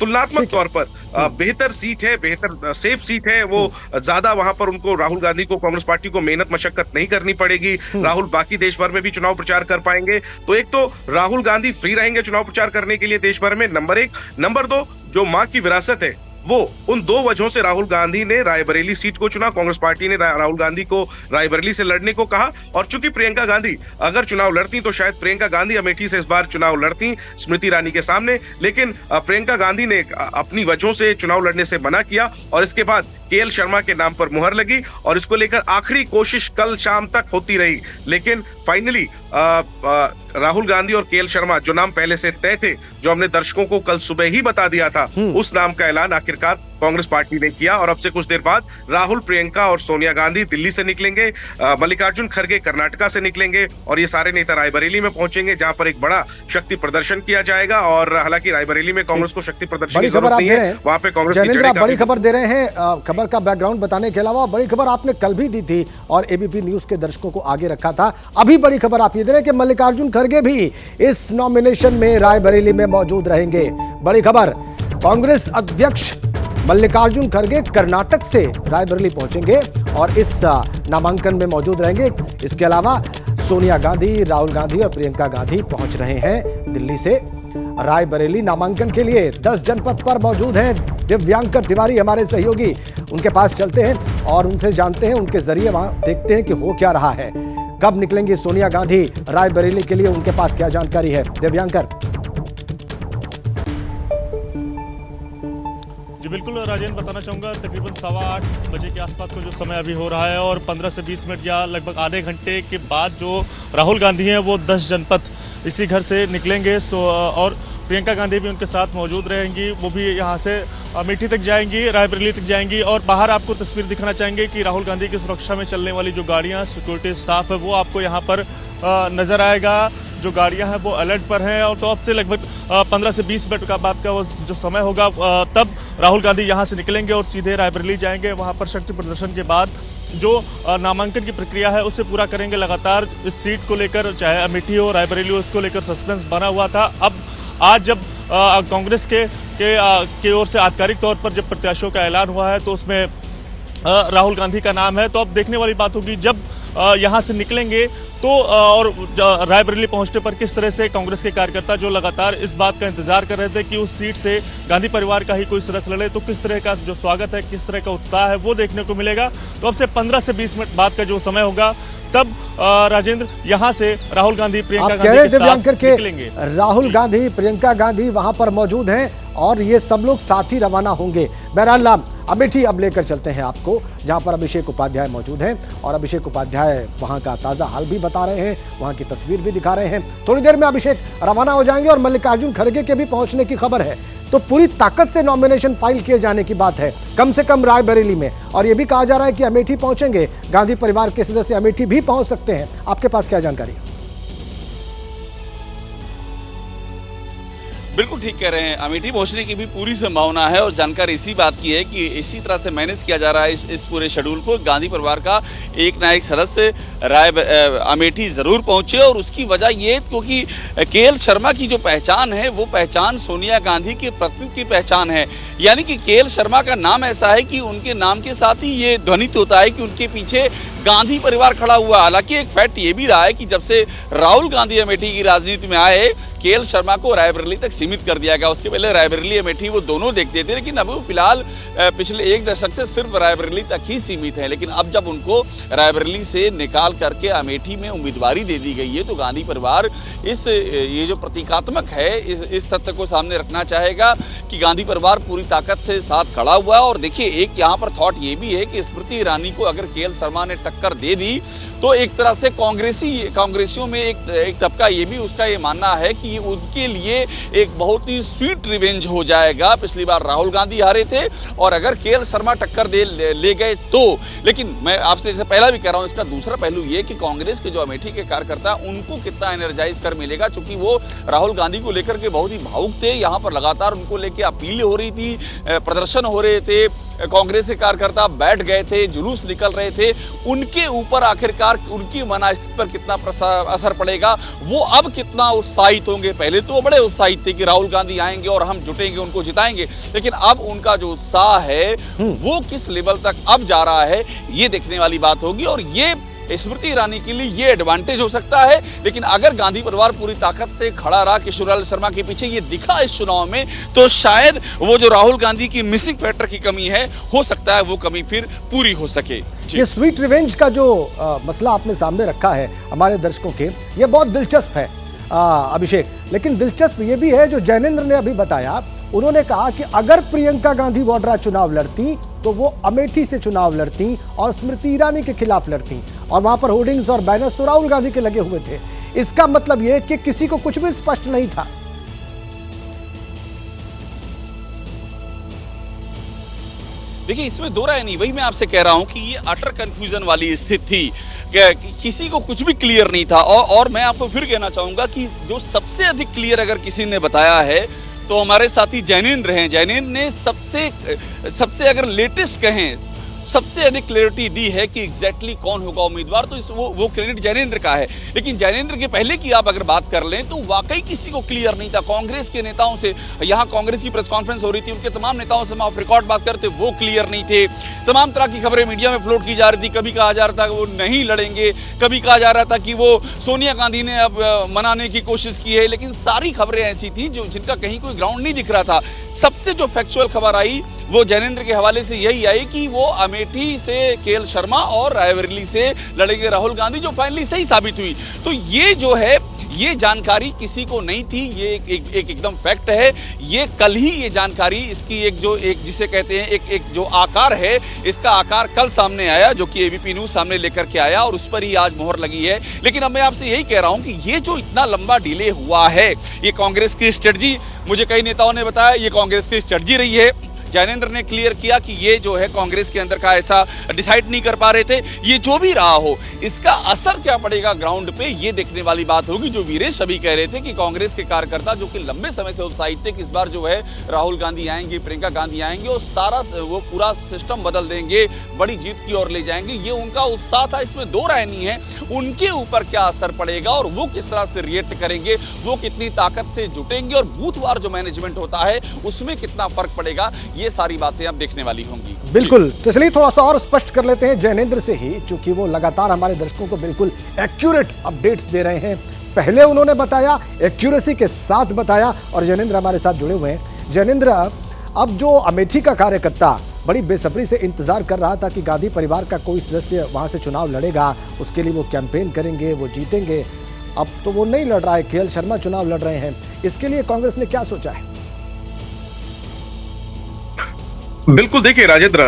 तुलनात्मक तौर पर बेहतर सीट है, बेहतर सेफ सीट है। वो ज्यादा वहां पर उनको, राहुल गांधी को, कांग्रेस पार्टी को मेहनत मशक्कत नहीं करनी पड़ेगी। राहुल बाकी देश भर में भी चुनाव प्रचार कर पाएंगे। तो एक तो राहुल गांधी फ्री रहेंगे चुनाव प्रचार करने के लिए देश भर में, नंबर 1। नंबर 2, जो मां की विरासत है, वो उन 2 वजहों से राहुल गांधी ने रायबरेली सीट को चुना। कांग्रेस पार्टी ने राहुल गांधी को रायबरेली से लड़ने को कहा, और चूंकि प्रियंका गांधी अगर चुनाव लड़ती तो शायद प्रियंका गांधी अमेठी से इस बार चुनाव लड़ती स्मृति ईरानी के सामने। लेकिन प्रियंका गांधी ने अपनी वजहों से चुनाव लड़ने से मना किया, और इसके बाद केएल शर्मा के नाम पर मुहर लगी, और इसको लेकर आखिरी कोशिश कल शाम तक होती रही। लेकिन फाइनली राहुल गांधी और केएल शर्मा, जो नाम पहले से तय थे, जो हमने दर्शकों को कल सुबह ही बता दिया था, उस नाम का ऐलान आखिरकार कांग्रेस पार्टी ने किया। और अब से कुछ देर बाद राहुल, प्रियंका और सोनिया गांधी दिल्ली से निकलेंगे, मल्लिकार्जुन खड़गे कर्नाटका से निकलेंगे, और ये सारे नेता रायबरेली में पहुंचेंगे, जहां पर एक बड़ा शक्ति प्रदर्शन किया जाएगा। और हालांकि रायबरेली में कांग्रेस को शक्ति प्रदर्शन की जरूरत नहीं है, वहां पे कांग्रेस की जड़ें बड़ी खबर दे रहे हैं। खबर का बैकग्राउंड बताने के अलावा बड़ी खबर आपने कल भी दी थी और एबीपी न्यूज के दर्शकों को आगे रखा था। अभी बड़ी खबर आप ये दे रहे हैं कि मल्लिकार्जुन खड़गे भी इस नॉमिनेशन में रायबरेली में मौजूद रहेंगे। बड़ी खबर, कांग्रेस अध्यक्ष मल्लिकार्जुन खड़गे कर्नाटक से रायबरेली पहुंचेंगे और इस नामांकन में मौजूद रहेंगे। इसके अलावा सोनिया गांधी, राहुल गांधी और प्रियंका गांधी पहुंच रहे हैं दिल्ली से रायबरेली नामांकन के लिए। 10 जनपद पर मौजूद हैं दिव्यांकर तिवारी हमारे सहयोगी, उनके पास चलते हैं और उनसे जानते हैं, उनके जरिए वहां देखते हैं कि हो क्या रहा है। कब निकलेंगी सोनिया गांधी रायबरेली के लिए, उनके पास क्या जानकारी है? दिव्यांकर। जी बिल्कुल राजेंद्र, बताना चाहूँगा तकरीबन 8:15 बजे के आसपास को जो समय अभी हो रहा है और 15 से 20 मिनट या लगभग आधे घंटे के बाद जो राहुल गांधी हैं वो 10 जनपद इसी घर से निकलेंगे। और प्रियंका गांधी भी उनके साथ मौजूद रहेंगी, वो भी यहाँ से अमेठी तक जाएंगी, रायबरेली तक जाएंगी। और बाहर आपको तस्वीर दिखाना चाहेंगे कि राहुल गांधी की सुरक्षा में चलने वाली जो गाड़ियाँ, सिक्योरिटी स्टाफ है वो आपको यहाँ पर नज़र आएगा। जो गाड़ियां हैं वो अलर्ट पर हैं। और तो अब से लगभग 15 से 20 मिनट का बाद का वो जो समय होगा तब राहुल गांधी यहां से निकलेंगे और सीधे रायबरेली जाएंगे। वहां पर शक्ति प्रदर्शन के बाद जो नामांकन की प्रक्रिया है उसे पूरा करेंगे। लगातार इस सीट को लेकर, चाहे अमेठी हो रायबरेली हो, इसको लेकर सस्पेंस बना हुआ था। अब आज जब कांग्रेस के ओर से आधिकारिक तौर पर जब प्रत्याशियों का ऐलान हुआ है तो उसमें राहुल गांधी का नाम है। तो अब देखने वाली बात होगी जब यहाँ से निकलेंगे तो और रायबरेली पहुंचने पर किस तरह से कांग्रेस के कार्यकर्ता जो लगातार इस बात का इंतजार कर रहे थे कि उस सीट से गांधी परिवार का ही कोई सदस्य लड़े, तो किस तरह का जो स्वागत है, किस तरह का उत्साह है वो देखने को मिलेगा। तो अब से 15 से 20 मिनट बाद का जो समय होगा तब राजेंद्र यहाँ से राहुल गांधी, प्रियंका गांधी के साथ निकलेंगे। राहुल गांधी, प्रियंका गांधी वहां पर मौजूद हैं और ये सब लोग साथ ही रवाना होंगे। बहरहाल अमेठी अब लेकर चलते हैं आपको, जहां पर अभिषेक उपाध्याय मौजूद हैं और अभिषेक उपाध्याय वहां का ताजा हाल भी बता रहे हैं, वहां की तस्वीर भी दिखा रहे हैं। थोड़ी देर में अभिषेक रवाना हो जाएंगे और मल्लिकार्जुन खड़गे के भी पहुंचने की खबर है। तो पूरी ताकत से नॉमिनेशन फाइल किए जाने की बात है, कम से कम रायबरेली में। और यह भी कहा जा रहा है कि अमेठी पहुंचेंगे, गांधी परिवार के सदस्य अमेठी भी पहुंच सकते हैं। आपके पास क्या जानकारी है? बिल्कुल ठीक कह रहे हैं, अमेठी पहुंचने की भी पूरी संभावना है। और जानकारी इसी बात की है कि इसी तरह से मैनेज किया जा रहा है इस पूरे शेड्यूल को। गांधी परिवार का एक ना एक सदस्य अमेठी जरूर पहुंचे और उसकी वजह ये क्योंकि केएल शर्मा की जो पहचान है वो पहचान सोनिया गांधी के प्रति की पहचान है। यानी कि केएल शर्मा का नाम ऐसा है कि उनके नाम के साथ ही ये ध्वनित होता है कि उनके पीछे गांधी परिवार खड़ा हुआ। हालांकि एक फैक्ट ये भी रहा है कि जब से राहुल गांधी अमेठी की राजनीति में आए, केएल शर्मा को रायबरेली तक सीमित कर दिया गया। उसके पहले रायबरेली अमेठी वो दोनों देखते थे, लेकिन अब वो फिलहाल पिछले एक दशक से सिर्फ रायबरेली तक ही सीमित है। लेकिन अब जब उनको रायबरेली से निकाल करके अमेठी में उम्मीदवारी दे दी गई है तो गांधी परिवार ये जो प्रतीकात्मक है इस तथ्य को सामने रखना चाहेगा कि गांधी परिवार पूरी ताकत से साथ खड़ा हुआ है। और देखिए, एक यहाँ पर थॉट ये भी है कि स्मृति ईरानी को अगर केएल शर्मा ने टक्कर दे दी तो एक तरह से कांग्रेसियों में एक तबका ये भी उसका ये मानना है कि उनके लिए एक बहुत ही स्वीट रिवेंज हो जाएगा। पिछली बार राहुल गांधी हारे थे और अगर केएल शर्मा टक्कर ले गए तो। लेकिन मैं आपसे इससे पहला भी कह रहा हूं, इसका दूसरा पहलू ये कि कांग्रेस के जो अमेठी के कार्यकर्ता उनको कितना एनर्जाइज कर मिलेगा, क्योंकि वो राहुल गांधी को लेकर के बहुत ही भावुक थे। यहाँ पर लगातार उनको लेकर अपील हो रही थी, प्रदर्शन हो रहे थे, कांग्रेस के कार्यकर्ता बैठ गए थे, जुलूस निकल रहे थे। उनके ऊपर आखिरकार उनकी मनस्थिति पर कितना असर पड़ेगा, वो अब कितना उत्साहित होंगे। पहले तो बड़े उत्साहित थे कि राहुल गांधी आएंगे और हम जुटेंगे, उनको जिताएंगे, लेकिन अब उनका जो उत्साह है वो किस लेवल तक अब जा रहा है, ये देखने वाली बात होगी। और ये स्मृति ईरानी के लिए ये एडवांटेज हो सकता है। लेकिन अगर गांधी परिवार पूरी ताकत से खड़ा रहा किशोरीलाल शर्मा के पीछे, ये दिखा इस चुनाव में, तो शायद वो जो राहुल गांधी की मिसिंग फैक्टर की कमी है, हो सकता है वो कमी फिर पूरी हो सके। ये स्वीट रिवेंज का जो मसला आपने सामने रखा है हमारे दर्शकों के, ये बहुत दिलचस्प है अभिषेक। लेकिन दिलचस्प ये भी है जो जैनेंद्र ने अभी बताया। उन्होंने कहा कि अगर प्रियंका गांधी वाड्रा चुनाव लड़ती तो वो अमेठी से चुनाव लड़ती और स्मृति ईरानी के खिलाफ लड़ती, और वहां पर होर्डिंग्स और बैनर्स तो राहुल गांधी के लगे हुए थे। इसका मतलब यह कि किसी को कुछ भी स्पष्ट नहीं था। देखिए, इसमें दो राय नहीं, वही मैं आपसे कह रहा हूं कि ये अटर कंफ्यूजन वाली स्थिति थी, किसी को कुछ भी क्लियर नहीं था। और मैं आपको फिर कहना चाहूंगा कि जो सबसे अधिक क्लियर अगर किसी ने बताया है तो हमारे साथी जैनेंद्र हैं। जैनेंद्र ने सबसे अगर लेटेस्ट कहें, सबसे अधिक क्लैरिटी दी है कि एग्जैक्टली कौन होगा उम्मीदवार, तो वो क्रेडिट जैनेंद्र का है। लेकिन जैनेंद्र के पहले की आप अगर बात कर लें तो वाकई किसी को क्लियर नहीं था। कांग्रेस के नेताओं से, यहाँ कांग्रेस की प्रेस कॉन्फ्रेंस हो रही थी, उनके तमाम नेताओं से ऑफ रिकॉर्ड बात करते, वो क्लियर नहीं थे। तमाम तरह की खबरें मीडिया में फ्लोट की जा रही थी। कभी कहा जा रहा था कि वो नहीं लड़ेंगे, कभी कहा जा रहा था कि वो सोनिया गांधी ने अब मनाने की कोशिश की है, लेकिन सारी खबरें ऐसी थी जो जिनका कहीं कोई ग्राउंड नहीं दिख रहा था। सबसे जो फैक्चुअल खबर आई वो जैनेंद्र के हवाले से यही आई कि वो अमेठी से केएल शर्मा और रायबरेली से लड़ेंगे राहुल गांधी, जो फाइनली सही साबित हुई। तो ये जो है, ये जानकारी किसी को नहीं थी, ये एक एकदम फैक्ट है। ये कल ही ये जानकारी, इसकी एक जिसे कहते हैं एक जो आकार है, इसका आकार कल सामने आया, जो कि एबीपी न्यूज सामने लेकर के आया और उस पर ही आज मोहर लगी है। लेकिन अब मैं आपसे यही कह रहा हूं कि ये जो इतना लंबा डिले हुआ है, ये कांग्रेस की स्ट्रेटजी, मुझे कई नेताओं ने बताया ये कांग्रेस की स्ट्रेटजी रही है। जैनेंद्र ने क्लियर किया कि ये जो है कांग्रेस के अंदर का ऐसा डिसाइड नहीं कर पा रहे थे। ये जो भी रहा हो, इसका असर क्या पड़ेगा ग्राउंड पे, ये देखने वाली बात होगी। जो वीरेश अभी कह रहे थे कि कांग्रेस के कार्यकर्ता जो कि लंबे समय से उत्साहित थे कि इस बार जो है राहुल गांधी आएंगे, प्रियंका गांधी आएंगे और वो पूरा सिस्टम बदल देंगे, बड़ी जीत की ओर ले जाएंगे, ये उनका उत्साह था, इसमें दो राय नहीं है। उनके ऊपर क्या असर पड़ेगा और वो किस तरह से रिएक्ट करेंगे, वो कितनी ताकत से जुटेंगे और बूथवार जो मैनेजमेंट होता है उसमें कितना फर्क पड़ेगा, ये सारी बातें अब देखने वाली होंगी। बिल्कुल, तो इसलिए थोड़ा सा और स्पष्ट कर लेते हैं जैनेंद्र से ही, चूंकि वो लगातार हमारे दर्शकों को बिल्कुल एक्यूरेट अपडेट्स दे रहे हैं। पहले उन्होंने बताया, एक्यूरेसी के साथ बताया, और जैनेंद्र हमारे साथ जुड़े हुए हैं। जैनेंद्र, अब जो अमेठी का कार्यकर्ता बड़ी बेसब्री से इंतजार कर रहा था कि गांधी परिवार का कोई सदस्य वहां से चुनाव लड़ेगा, उसके लिए वो कैंपेन करेंगे, वो जीतेंगे, अब तो वो नहीं लड़ रहा है, केएल शर्मा चुनाव लड़ रहे हैं। इसके लिए कांग्रेस ने क्या सोचा है? बिल्कुल, देखिए राजेंद्र,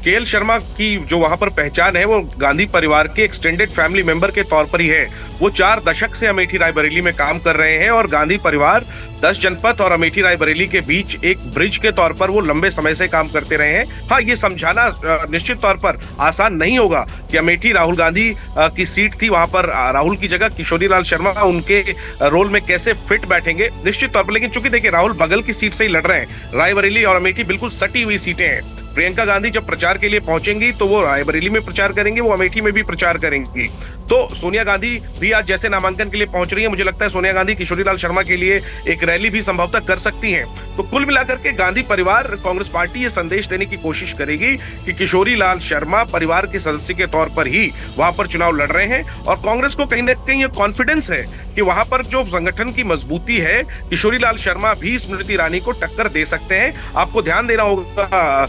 केएल शर्मा की जो वहां पर पहचान है वो गांधी परिवार के एक्सटेंडेड फैमिली मेंबर के तौर पर ही है। वो 4 दशक से अमेठी रायबरेली में काम कर रहे हैं और गांधी परिवार 10 जनपद और अमेठी रायबरेली के बीच एक ब्रिज के तौर पर वो लंबे समय से काम करते रहे हैं। हाँ, ये समझाना निश्चित तौर पर आसान नहीं होगा कि अमेठी राहुल गांधी की सीट थी, वहां पर राहुल की जगह किशोरी लाल शर्मा उनके रोल में कैसे फिट बैठेंगे, निश्चित तौर पर। लेकिन चूंकि देखिए राहुल बगल की सीट से ही लड़ रहे हैं, रायबरेली और अमेठी बिल्कुल सटी हुई सीटें हैं। प्रियंका गांधी जब प्रचार के लिए पहुंचेंगी तो वो रायबरेली में प्रचार करेंगे, वो अमेठी में भी प्रचार करेंगी। तो सोनिया गांधी भी आज जैसे नामांकन के लिए पहुंच रही है, मुझे लगता है सोनिया गांधी किशोरी लाल शर्मा के लिए एक रैली भी संभवतः कर सकती हैं। तो कुल मिलाकर के गांधी परिवार, कांग्रेस पार्टी ये संदेश देने की कोशिश करेगी कि किशोरी लाल शर्मा परिवार के सदस्य के तौर पर ही वहां पर चुनाव लड़ रहे हैं। और कांग्रेस को कहीं ना कहीं ये कॉन्फिडेंस है कि वहां पर जो संगठन की मजबूती है, किशोरी लाल शर्मा भी स्मृति ईरानी को टक्कर दे सकते हैं। आपको ध्यान देना होगा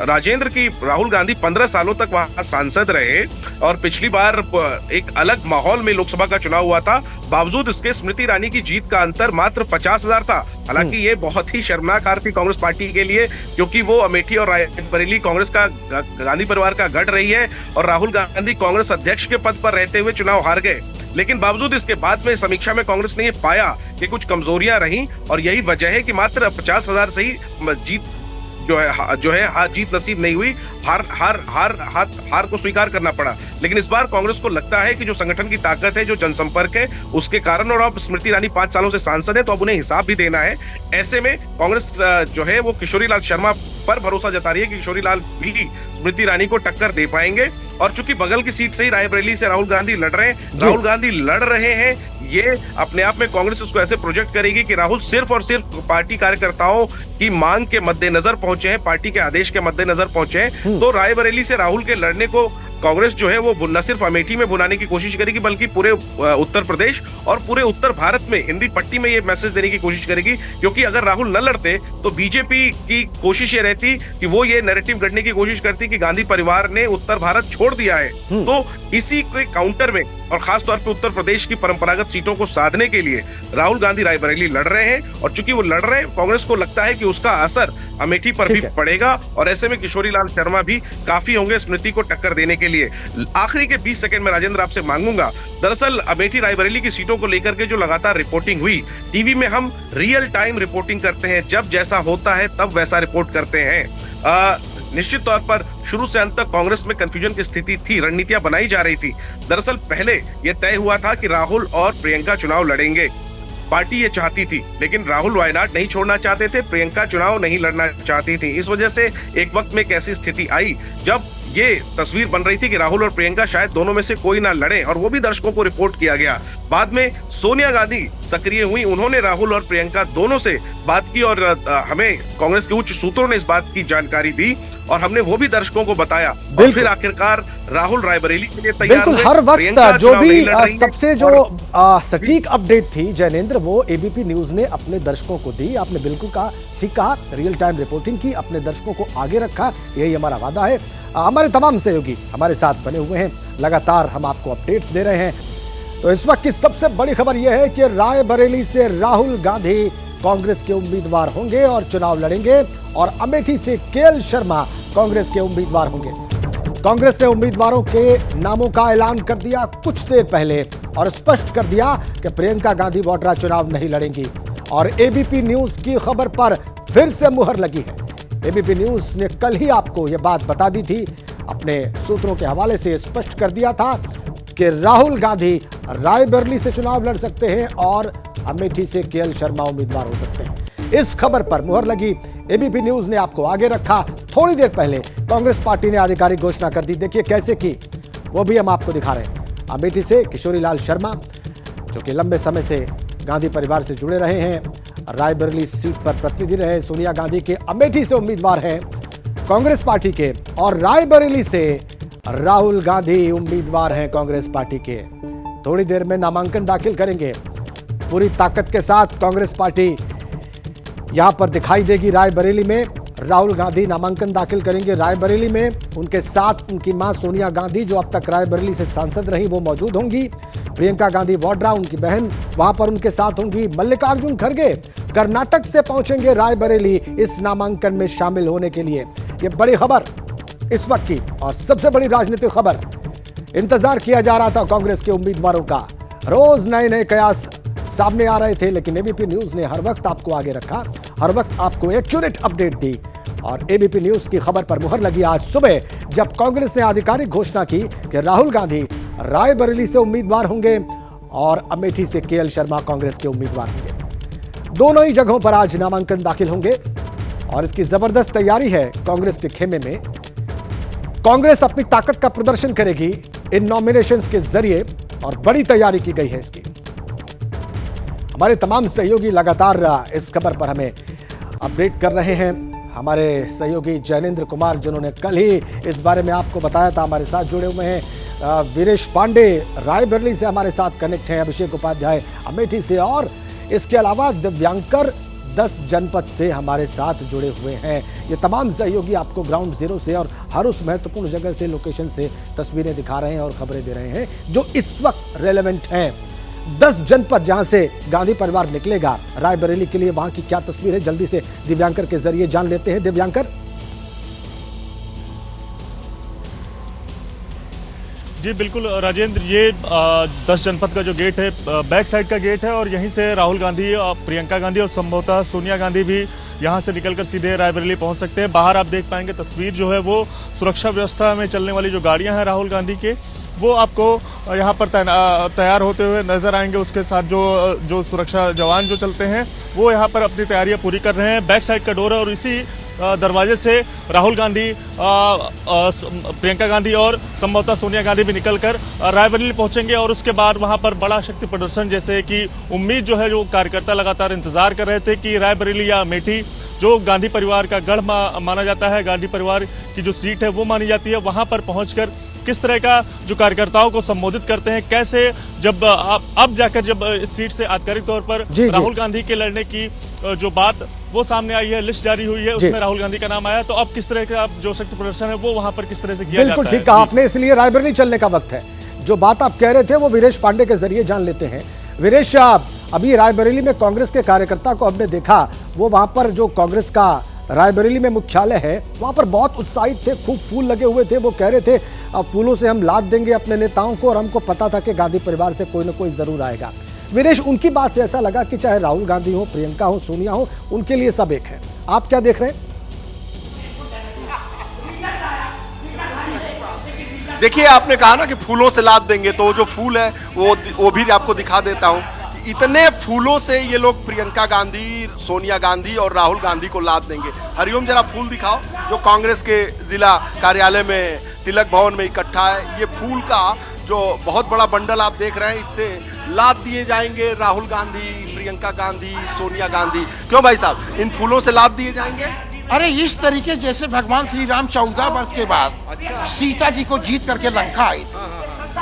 राजेंद्र की राहुल गांधी 15 सालों तक वहां सांसद रहे और पिछली बार एक अलग माहौल में लोकसभा का चुनाव हुआ था। बावजूद इसके स्मृति ईरानी की जीत का अंतर मात्र 50,000 था। हालांकि ये बहुत ही शर्मनाक हार थी कांग्रेस पार्टी के लिए, क्योंकि वो अमेठी और रायबरेली कांग्रेस का, गांधी परिवार का गढ़ रही है और राहुल गांधी कांग्रेस अध्यक्ष के पद पर रहते हुए चुनाव हार गए। लेकिन बावजूद इसके बाद में समीक्षा में कांग्रेस ने ये पाया कि कुछ कमजोरियां रहीं और यही वजह है कि मात्र 50,000 से ही जीत जीत नसीब नहीं हुई। हार को स्वीकार करना पड़ा। लेकिन इस बार कांग्रेस को लगता है कि जो संगठन की ताकत है, जो जनसंपर्क है, उसके कारण, और अब स्मृति ईरानी 5 सालों से सांसद है तो अब उन्हें हिसाब भी देना है। ऐसे में कांग्रेस जो है वो किशोरी लाल शर्मा पर भरोसा जता रही है कि किशोरी लाल भी स्मृति ईरानी को टक्कर दे पाएंगे। और चूंकि बगल की सीट से ही रायबरेली से राहुल गांधी लड़ रहे हैं, ये अपने आप में कांग्रेस उसको ऐसे प्रोजेक्ट करेगी कि राहुल सिर्फ और सिर्फ पार्टी कार्यकर्ताओं की मांग के मद्देनजर पहुंचे हैं, पार्टी के आदेश के मद्देनजर पहुंचे हैं। तो रायबरेली से राहुल के लड़ने को कांग्रेस जो है वो न सिर्फ अमेठी में बुलाने की कोशिश करेगी, बल्कि पूरे उत्तर प्रदेश और पूरे उत्तर भारत में हिंदी पट्टी में ये मैसेज देने की कोशिश करेगी। क्योंकि अगर राहुल न लड़ते तो बीजेपी की कोशिश ये रहती कि वो ये नैरेटिव गढ़ने की कोशिश करती कि गांधी परिवार ने उत्तर भारत छोड़ दिया है। तो इसी के काउंटर में और खासतौर पर उत्तर प्रदेश की परंपरागत सीटों को साधने के लिए राहुल गांधी रायबरेली लड़ रहे हैं। और चूंकि वो लड़ रहे हैं, कांग्रेस को लगता है कि उसका असर अमेठी पर भी पड़ेगा और ऐसे में किशोरी लाल शर्मा भी काफी होंगे स्मृति को टक्कर देने के लिए। आखिरी के 20 सेकंड में राजेंद्र आपसे मांगूंगा, दरअसल अमेठी रायबरेली की सीटों को लेकर के जो लगातार रिपोर्टिंग हुई, टीवी में हम रियल टाइम रिपोर्टिंग करते हैं, जब जैसा होता है तब वैसा रिपोर्ट करते हैं। निश्चित तौर पर शुरू से अंत तक कांग्रेस में कंफ्यूजन की स्थिति थी, रणनीतियां बनाई जा रही थी। दरअसल पहले यह तय हुआ था कि राहुल और प्रियंका चुनाव लड़ेंगे, पार्टी ये चाहती थी। लेकिन राहुल वायनाड नहीं छोड़ना चाहते थे, प्रियंका चुनाव नहीं लड़ना चाहती थी। इस वजह से एक वक्त में एक ऐसी स्थिति आई जब ये तस्वीर बन रही थी कि राहुल और प्रियंका शायद दोनों में से कोई ना लड़े, और वो भी दर्शकों को रिपोर्ट किया गया। बाद में सोनिया गांधी सक्रिय हुई, उन्होंने राहुल और प्रियंका दोनों से बात की और हमें कांग्रेस के उच्च सूत्रों ने इस बात की जानकारी दी और हमने वो भी दर्शकों को बताया। और फिर आखिरकार राहुल रायबरेली के लिए तैयार बिल्कुल हुए। हर वक्त जो भी सबसे जो और सटीक अपडेट थी जैनेंद्र, वो एबीपी न्यूज ने अपने दर्शकों को दी। आपने बिल्कुल कहा, ठीक कहा, रियल टाइम रिपोर्टिंग की, अपने दर्शकों को आगे रखा, यही हमारा वादा है। हमारे तमाम सहयोगी हमारे साथ बने हुए हैं, लगातार हम आपको अपडेट्स दे रहे हैं। तो इस वक्त की सबसे बड़ी खबर यह है कि रायबरेली से राहुल गांधी कांग्रेस के उम्मीदवार होंगे और चुनाव लड़ेंगे, और अमेठी से केएल शर्मा कांग्रेस के उम्मीदवार होंगे। कांग्रेस ने उम्मीदवारों के नामों का ऐलान कर दिया कुछ देर पहले और स्पष्ट कर दिया कि प्रियंका गांधी वाड्रा चुनाव नहीं लड़ेंगी। और एबीपी न्यूज की खबर पर फिर से मुहर लगी है। एबीपी न्यूज ने कल ही आपको यह बात बता दी थी, अपने सूत्रों के हवाले से स्पष्ट कर दिया था कि राहुल गांधी रायबरेली से चुनाव लड़ सकते हैं और अमेठी से केएल शर्मा उम्मीदवार हो सकते हैं। इस खबर पर मुहर लगी। एबीपी न्यूज ने आपको आगे रखा। थोड़ी देर पहले कांग्रेस पार्टी ने आधिकारिक घोषणा कर दी। देखिए कैसे की, वो भी हम आपको दिखा रहे हैं। अमेठी से किशोरी लाल शर्मा, जो कि लंबे समय से गांधी परिवार से जुड़े रहे हैं, रायबरेली सीट पर प्रतिनिधि रहे, सोनिया गांधी के अमेठी से उम्मीदवार हैं कांग्रेस पार्टी के, और रायबरेली से राहुल गांधी उम्मीदवार हैं कांग्रेस पार्टी के। थोड़ी देर में नामांकन दाखिल करेंगे। पूरी ताकत के साथ कांग्रेस पार्टी यहां पर दिखाई देगी। रायबरेली में राहुल गांधी नामांकन दाखिल करेंगे। रायबरेली में उनके साथ उनकी मां सोनिया गांधी, जो अब तक रायबरेली से सांसद रही, वो मौजूद होंगी। प्रियंका गांधी वाड्रा, उनकी बहन, वहां पर उनके साथ होंगी। मल्लिकार्जुन खड़गे कर्नाटक से पहुंचेंगे रायबरेली इस नामांकन में शामिल होने के लिए। ये बड़ी खबर इस वक्त की और सबसे बड़ी राजनीतिक खबर। इंतजार किया जा रहा था कांग्रेस के उम्मीदवारों का, रोज नए नए कयास सामने आ रहे थे, लेकिन एबीपी न्यूज ने हर वक्त आपको आगे रखा, हर वक्त आपको एक्यूरेट अपडेट दी। और एबीपी न्यूज की खबर पर मुहर लगी आज सुबह, जब कांग्रेस ने आधिकारिक घोषणा की कि राहुल गांधी रायबरेली से उम्मीदवार होंगे और अमेठी से केएल शर्मा कांग्रेस के उम्मीदवार होंगे। दोनों ही जगहों पर आज नामांकन दाखिल होंगे और इसकी जबरदस्त तैयारी है कांग्रेस के खेमे में। कांग्रेस अपनी ताकत का प्रदर्शन करेगी इन नॉमिनेशंस के जरिए और बड़ी तैयारी की गई है इसकी। हमारे तमाम सहयोगी लगातार इस खबर पर हमें अपडेट कर रहे हैं। हमारे सहयोगी जैनेंद्र कुमार, जिन्होंने कल ही इस बारे में आपको बताया था, हमारे साथ जुड़े हुए हैं। वीरेश पांडे रायबरेली से हमारे साथ कनेक्ट हैं, अभिषेक उपाध्याय अमेठी से, और इसके अलावा दिव्यांकर 10 जनपद से हमारे साथ जुड़े हुए हैं। ये तमाम सहयोगी आपको ग्राउंड जीरो से और हर उस महत्वपूर्ण जगह से, लोकेशन से तस्वीरें दिखा रहे हैं और खबरें दे रहे हैं जो इस वक्त रेलेवेंट हैं। 10 जनपद जहां से गांधी परिवार निकलेगा रायबरेली के लिए, वहां की क्या तस्वीर है, जल्दी से दिव्यांकर के जरिए जान लेते हैं। दिव्यांकर। जी बिल्कुल राजेंद्र, ये 10 जनपद का जो गेट है, बैक साइड का गेट है, और यहीं से राहुल गांधी, प्रियंका गांधी और संभवतः सोनिया गांधी भी यहां से निकलकर सीधे रायबरेली पहुंच सकते हैं। बाहर आप देख पाएंगे तस्वीर जो है वो सुरक्षा व्यवस्था में चलने वाली जो गाड़ियां हैं राहुल गांधी के, वो आपको यहाँ पर तैयार होते हुए नजर आएंगे। उसके साथ जो सुरक्षा जवान जो चलते हैं वो यहाँ पर अपनी तैयारियां पूरी कर रहे हैं। बैक साइड का डोर है और इसी दरवाजे से राहुल गांधी, प्रियंका गांधी और संभवतः सोनिया गांधी भी निकलकर रायबरेली पहुंचेंगे और उसके बाद वहां पर बड़ा शक्ति प्रदर्शन, जैसे कि उम्मीद जो है, जो कार्यकर्ता लगातार इंतजार कर रहे थे कि रायबरेली या अमेठी, जो गांधी परिवार का गढ़ माना जाता है, गांधी परिवार की जो सीट है वो मानी जाती है, वहां पर पहुंचकर किस तरह का जो कार्यकर्ताओं को संबोधित करते हैं, कैसे जब अब जाकर जब इस सीट से आधिकारिक तौर पर राहुल गांधी के लड़ने की जो बात वो सामने आई है, लिस्ट जारी हुई है, उसमें राहुल गांधी का नाम आया, तो अब किस तरह का जो शक्ति प्रदर्शन है वो वहां पर किस तरह से किया जाता है। बिल्कुल ठीक कहा आपने, इसलिए रायबरेली चलने का वक्त है। जो बात आप कह रहे थे वो वीरेश पांडे के जरिए जान लेते हैं। वीरेश, अभी रायबरेली में कांग्रेस के कार्यकर्ता को हमने देखा, वो वहां पर जो कांग्रेस का रायबरेली में मुख्यालय है वहां पर बहुत उत्साहित थे, खूब फूल लगे हुए थे। वो कह रहे थे अब फूलों से हम लाद देंगे अपने नेताओं को, और हमको पता था कि गांधी परिवार से कोई ना कोई जरूर आएगा। वीरेश, उनकी बात से ऐसा लगा कि चाहे राहुल गांधी हो, प्रियंका हो, सोनिया हो, उनके लिए सब एक है। आप क्या देख रहे हैं? देखिए, आपने कहा ना कि फूलों से लाद देंगे, तो जो फूल है वो भी आपको दिखा देता हूं। इतने फूलों से ये लोग प्रियंका गांधी, सोनिया गांधी और राहुल गांधी को लाद देंगे। हरिओम, जरा फूल दिखाओ जो कांग्रेस के जिला कार्यालय में तिलक भवन में इकट्ठा है। ये फूल का जो बहुत बड़ा बंडल आप देख रहे हैं, इससे लाद दिए जाएंगे राहुल गांधी, प्रियंका गांधी, सोनिया गांधी। क्यों भाई साहब, इन फूलों से लाद दिए जाएंगे? अरे इस तरीके जैसे भगवान श्री राम 14 वर्ष के बाद सीता जी को जीत करके लंका आए थे,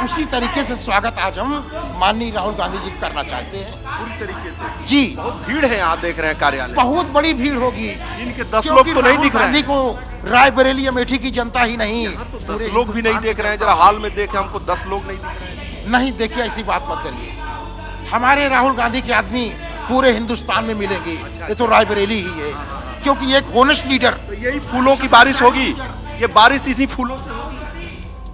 उसी तरीके से स्वागत आज हम माननीय राहुल गांधी जी करना चाहते हैं पूरी तरीके से। जी, बहुत भीड़ है यहाँ, देख रहे हैं कार्यालय, बहुत बड़ी भीड़ होगी। इनके 10 लोग तो नहीं दिख रहे हैं। को रायबरेली अमेठी की जनता ही नहीं, तो 10 लोग भी नहीं देख रहे हैं। जरा हाल में देखे, हमको 10 लोग नहीं दिख रहे हैं। नहीं देखिए, ऐसी बात मत करिए। हमारे राहुल गांधी के आदमी पूरे हिंदुस्तान में मिलेंगे, ये तो रायबरेली ही है, क्योंकि एक होनेस्ट लीडर। तो यही फूलों की बारिश होगी, ये बारिश इन्हीं फूलों से होगी।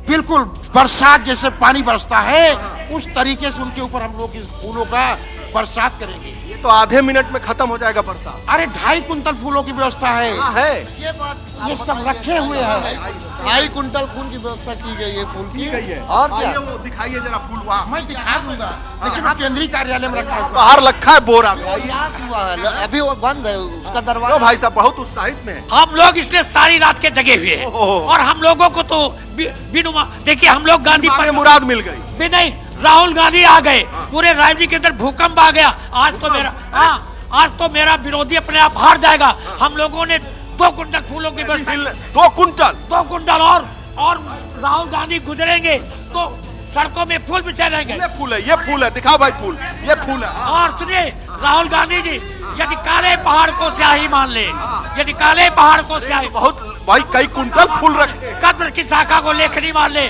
बिल्कुल, बरसात जैसे पानी बरसता है उस तरीके से उनके ऊपर हम लोग इस फूलों का बरसात करेंगे। ये तो आधे मिनट में खत्म हो जाएगा बरसात। अरे 2.5 कुंटल फूलों की व्यवस्था है। है ये सब रखे हुए हैं। 2.5 कुंटल फूल की व्यवस्था की गई है, फूल की गई है। और क्या, वो दिखाइए जरा फूल वहाँ। मैं दिखा दूंगा, लेकिन वो केंद्रीय कार्यालय में रखा हुआ बाहर रखा है बोरा में। हुआ है, अभी वो बंद है उसका दरवाजा। तो भाई साहब बहुत उत्साहित में है। हम लोग इसलिए सारी रात के जगे हुए हैं और हम लोगों को तो देखिए, हम लोग गांधी पर मुराद मिल गई भी नहीं, राहुल गांधी आ गए, पूरे राजनीति के अंदर भूकंप आ गया। आज तो मेरा विरोधी अपने आप हार जाएगा। हम लोगों ने 2 कुंटल फूलों की व्यवस्था, 2 कुंटल और राहुल गांधी गुजरेंगे तो सड़कों में फूल बिछे रहेंगे। ये फूल है, दिखाओ भाई फूल, ये फूल है। और सुनिए राहुल गांधी जी, यदि काले पहाड़ को स्याही मान ले, यदि काले पहाड़ को स्याही, बहुत भाई कई कुंटल फूल रखे, कब्र की शाखा को लेखनी मान ले,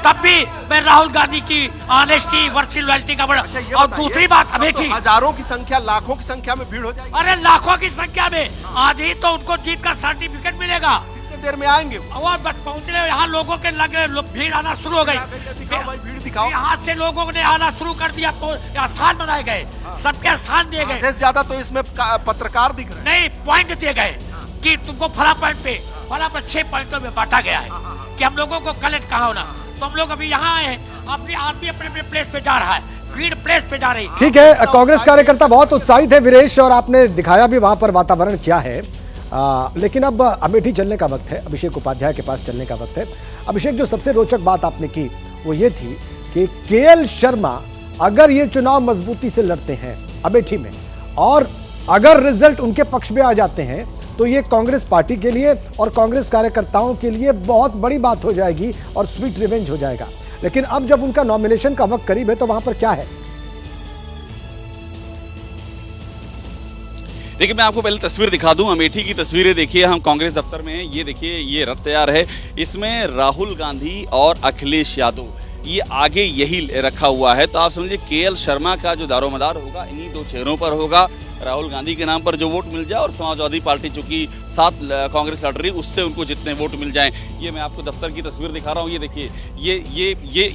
तब भी मैं राहुल गांधी की ऑनेस्टी, वर्चुअल लॉयल्टी का बड़ा। और दूसरी बात, अमेठी हजारों की संख्या, लाखों की संख्या में भीड़ हो जाएगी। अरे लाखों की संख्या में आज ही तो उनको जीत का सर्टिफिकेट मिलेगा। कितनी देर में आएंगे वो? बस पहुंचने, यहाँ लोगों के लगे भीड़ आना शुरू हो गई। भीड़ दिखाओ। यहाँ से लोगों ने आना शुरू कर दिया, तो स्थान बनाए गए, सबके स्थान दिए गए। ज्यादा तो इसमें पत्रकार दिख रहे हैं। नहीं, पॉइंट दिए गए कि तुमको फला पॉइंट पे, फला पर 6 पॉइंटों में बांटा गया है कि हम लोगों को कलेक्ट कहाँ होना। तो हम लोग अभी यहाँ आए, अपने आदमी अपने अपने प्लेस पे जा रहा है, भीड़ प्लेस पे जा रही। ठीक है, कांग्रेस कार्यकर्ता बहुत उत्साहित है वीरेश, और आपने दिखाया भी वहां पर वातावरण क्या है। लेकिन अब अमेठी चलने का वक्त है, अभिषेक उपाध्याय के पास चलने का वक्त है। अभिषेक, जो सबसे रोचक बात आपने की वो ये थी कि केएल शर्मा अगर ये चुनाव मजबूती से लड़ते हैं अमेठी में, और अगर रिजल्ट उनके पक्ष में आ जाते हैं, तो ये कांग्रेस पार्टी के लिए और कांग्रेस कार्यकर्ताओं के लिए बहुत बड़ी बात हो जाएगी और स्वीट रिवेंज हो जाएगा। लेकिन अब जब उनका नॉमिनेशन का वक्त करीब है, तो वहां पर क्या है? देखिए, मैं आपको पहले तस्वीर दिखा दूं, अमेठी की तस्वीरें देखिए। हम कांग्रेस दफ्तर में हैं, ये देखिए, ये रथ तैयार है, इसमें राहुल गांधी और अखिलेश यादव ये आगे यही रखा हुआ है। तो आप समझिए केएल शर्मा का जो दारोमदार होगा इन्हीं 2 चेहरों पर होगा। राहुल गांधी के नाम पर जो वोट मिल जाए, और समाजवादी पार्टी चूंकि 7 कांग्रेस लड़ रही, उससे उनको जितने वोट मिल जाएं। ये मैं आपको दफ्तर की तस्वीर दिखा रहा हूँ, ये देखिए,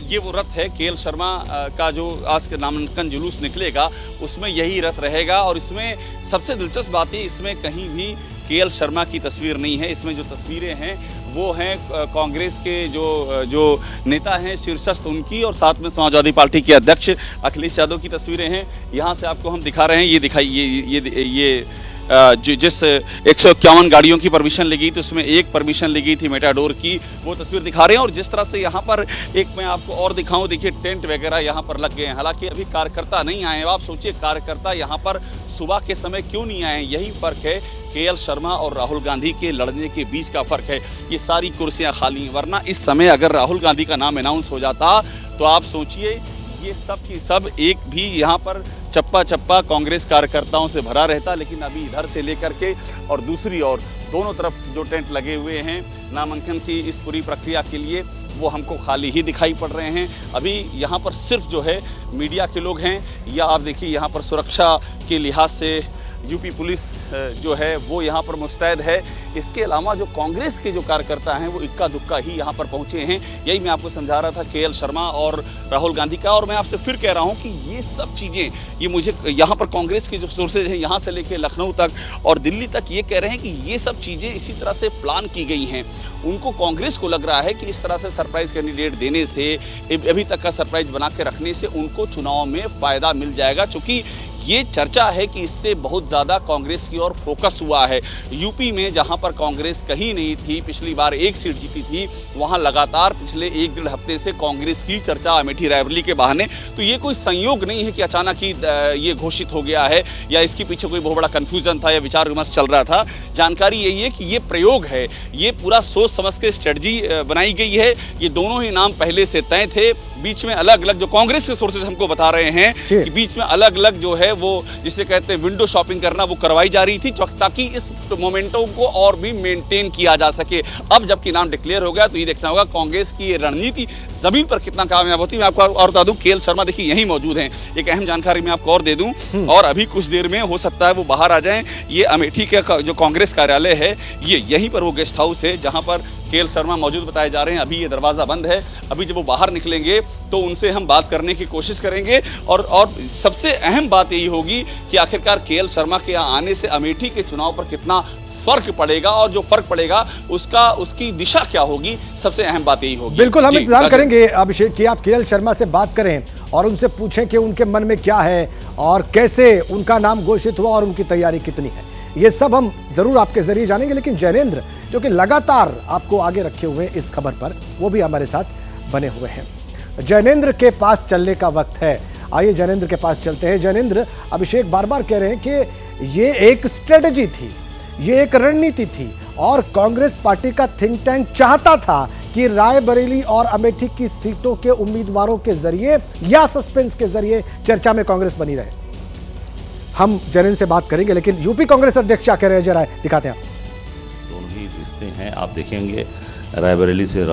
ये वो रथ है केएल शर्मा का, जो आज के नामांकन जुलूस निकलेगा उसमें यही रथ रहेगा। और इसमें सबसे दिलचस्प बात है, इसमें कहीं भी केएल शर्मा की तस्वीर नहीं है। इसमें जो तस्वीरें हैं वो हैं कांग्रेस के जो नेता हैं शीर्षस्थ उनकी, और साथ में समाजवादी पार्टी के अध्यक्ष अखिलेश यादव की तस्वीरें हैं। यहाँ से आपको हम दिखा रहे हैं, ये दिखाइए, ये जिस 151 गाड़ियों की परमिशन लगी थी उसमें एक परमिशन लगी थी मेटाडोर की, वो तस्वीर दिखा रहे हैं। और जिस तरह से यहाँ पर एक मैं आपको और दिखाऊं, देखिए टेंट वगैरह यहाँ पर लग गए हैं। हालांकि अभी कार्यकर्ता नहीं आए हैं। आप सोचिए कार्यकर्ता यहाँ पर सुबह के समय क्यों नहीं आए? यही फर्क है केएल शर्मा और राहुल गांधी के लड़ने के बीच का फर्क है। ये सारी कुर्सियां खाली हैं, वरना इस समय अगर राहुल गांधी का नाम अनाउंस हो जाता तो आप सोचिए ये सब की सब एक भी यहाँ पर चप्पा चप्पा कांग्रेस कार्यकर्ताओं से भरा रहता। लेकिन अभी इधर से लेकर के और दूसरी ओर दोनों तरफ जो टेंट लगे हुए हैं नामांकन की इस पूरी प्रक्रिया के लिए, वो हमको खाली ही दिखाई पड़ रहे हैं। अभी यहाँ पर सिर्फ जो है मीडिया के लोग हैं, या आप देखिए यहाँ पर सुरक्षा के लिहाज से यूपी पुलिस जो है वो यहाँ पर मुस्तैद है। इसके अलावा जो कांग्रेस के जो कार्यकर्ता हैं वो इक्का दुक्का ही यहाँ पर पहुँचे हैं। यही मैं आपको समझा रहा था केएल शर्मा और राहुल गांधी का। और मैं आपसे फिर कह रहा हूँ कि ये सब चीज़ें, ये मुझे यहाँ पर कांग्रेस के जो सोर्सेज हैं यहाँ से लेकर लखनऊ तक और दिल्ली तक ये कह रहे हैं कि ये सब चीज़ें इसी तरह से प्लान की गई हैं। उनको कांग्रेस को लग रहा है कि इस तरह से सरप्राइज कैंडिडेट देने से, अभी तक का सरप्राइज बना के रखने से उनको चुनाव में फ़ायदा मिल जाएगा। चूँकि ये चर्चा है कि इससे बहुत ज़्यादा कांग्रेस की ओर फोकस हुआ है। यूपी में जहां पर कांग्रेस कहीं नहीं थी, पिछली बार 1 सीट जीती थी, वहां लगातार पिछले 1-1.5 हफ्ते से कांग्रेस की चर्चा अमेठी रायबरेली के बहाने। तो ये कोई संयोग नहीं है कि अचानक ही ये घोषित हो गया है या इसके पीछे कोई बहुत बड़ा कंफ्यूजन था या विचार विमर्श चल रहा था। जानकारी यही है कि ये प्रयोग है, ये पूरा सोच समझ के स्ट्रेटजी बनाई गई है। ये दोनों ही नाम पहले से तय थे, बीच में अलग अलग जो कांग्रेस के सोर्सेज हमको बता रहे हैं कि बीच में अलग अलग जो है वो जिसे कहते हैं विंडो शॉपिंग करना वो करवाई जा रही थी ताकि इस मोमेंटम को और भी मेंटेन किया जा सके। अब जबकि नाम डिक्लेयर हो गया तो ये देखना होगा कांग्रेस की ये रणनीति जमीन पर कितना कामयाब होती है। मैं आपको और बता दूं, केएल शर्मा देखिए यहीं मौजूद हैं। एक अहम जानकारी मैं आपको और दे दूं और अभी कुछ देर में हो सकता है वो बाहर आ जाएं। ये अमेठी का जो कांग्रेस कार्यालय है ये यहीं पर वो गेस्ट हाउस है जहां पर केएल शर्मा मौजूद बताए जा रहे हैं। अभी ये दरवाज़ा बंद है, अभी जब वो बाहर निकलेंगे तो उनसे हम बात करने की कोशिश करेंगे और सबसे अहम बात यही होगी कि आखिरकार केएल शर्मा के यहाँ आने से अमेठी के चुनाव पर कितना फर्क पड़ेगा और जो फर्क पड़ेगा उसकी दिशा क्या होगी, सबसे अहम बात यही होगी। बिल्कुल, हम इंतजार करेंगे अभिषेक कि आप केएल शर्मा से बात करें और उनसे पूछें कि उनके मन में क्या है और कैसे उनका नाम घोषित हुआ और उनकी तैयारी कितनी है। ये सब हम जरूर आपके जरिए जानेंगे। लेकिन जैनेंद्र जो कि लगातार आपको आगे रखे हुए इस खबर पर, वो भी हमारे साथ बने हुए हैं। जैनेंद्र के पास चलने का वक्त है, आइए जैनेंद्र के पास चलते हैं। जैनेंद्र, अभिषेक बार बार कह रहे हैं कि ये एक स्ट्रेटजी थी, ये एक रणनीति थी और कांग्रेस पार्टी का थिंक टैंक चाहता था कि रायबरेली और अमेठी की सीटों के उम्मीदवारों के जरिए या सस्पेंस के जरिए चर्चा में कांग्रेस बनी रहे। हम जैनेंद्र से बात करेंगे, लेकिन यूपी कांग्रेस अध्यक्ष क्या कह रहे हैं जरा दिखाते हैं। दोनों ही रिश्ते हैं, आप देखेंगे रायबरेली से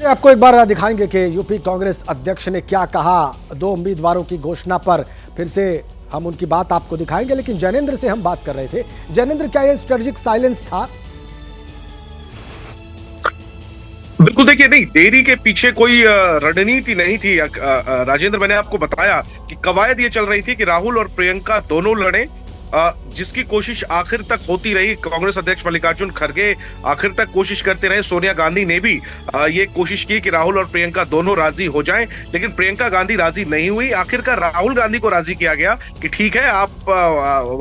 आपको एक बार दिखाएंगे कि यूपी कांग्रेस अध्यक्ष ने क्या कहा 2 उम्मीदवारों की घोषणा पर। फिर से हम उनकी बात आपको दिखाएंगे, लेकिन जैनेंद्र से हम बात कर रहे थे। जैनेंद्र, क्या यह स्ट्रेटेजिक साइलेंस था? बिल्कुल, देखिए नहीं, देरी के पीछे कोई रणनीति नहीं थी राजेंद्र। मैंने आपको बताया कि कवायद ये चल रही थी कि राहुल और प्रियंका दोनों लड़ें, जिसकी कोशिश आखिर तक होती रही। कांग्रेस अध्यक्ष मल्लिकार्जुन खड़गे आखिर तक कोशिश करते रहे। सोनिया गांधी ने भी ये कोशिश की कि राहुल और प्रियंका दोनों राजी हो जाएं, लेकिन प्रियंका गांधी राजी नहीं हुई। आखिरकार राहुल गांधी को राजी किया गया कि ठीक है, आप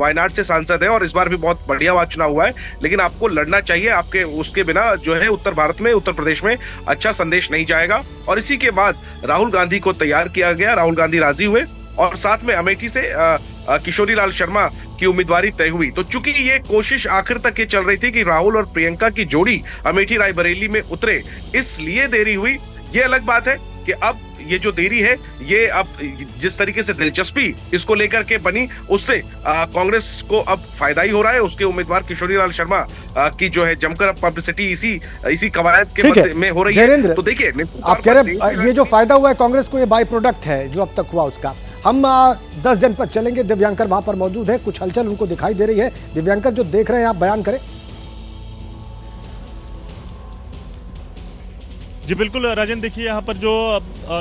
वायनाड से सांसद हैं और इस बार भी बहुत बढ़िया चुनाव हुआ है, लेकिन आपको लड़ना चाहिए। आपके उसके बिना जो है उत्तर भारत में, उत्तर प्रदेश में अच्छा संदेश नहीं जाएगा। और इसी के बाद राहुल गांधी को तैयार किया गया, राहुल गांधी राजी हुए और साथ में अमेठी से किशोरी लाल शर्मा की उम्मीदवारी तय हुई। तो चूंकि ये कोशिश आखिर तक ये चल रही थी कि राहुल और प्रियंका की जोड़ी अमेठी रायबरेली में उतरे, इसलिए देरी हुई। ये अलग बात है कि अब ये जो देरी है, ये अब जिस तरीके से दिलचस्पी इसको लेकर के बनी, उससे कांग्रेस को अब फायदा ही हो रहा है। उसके उम्मीदवार किशोरी लाल शर्मा की जो है जमकर पब्लिसिटी इसी कवायद के में हो रही है। तो देखिए, आप कह रहे ये जो फायदा हुआ है कांग्रेस को, ये बाई प्रोडक्ट है जो अब तक हुआ उसका। हम 10 जनपद चलेंगे, दिव्यांकर वहां पर मौजूद है, कुछ हलचल उनको दिखाई दे रही है। दिव्यांकर, जो देख रहे हैं आप बयान करें। जी बिल्कुल राजेंद्र, देखिए यहाँ पर जो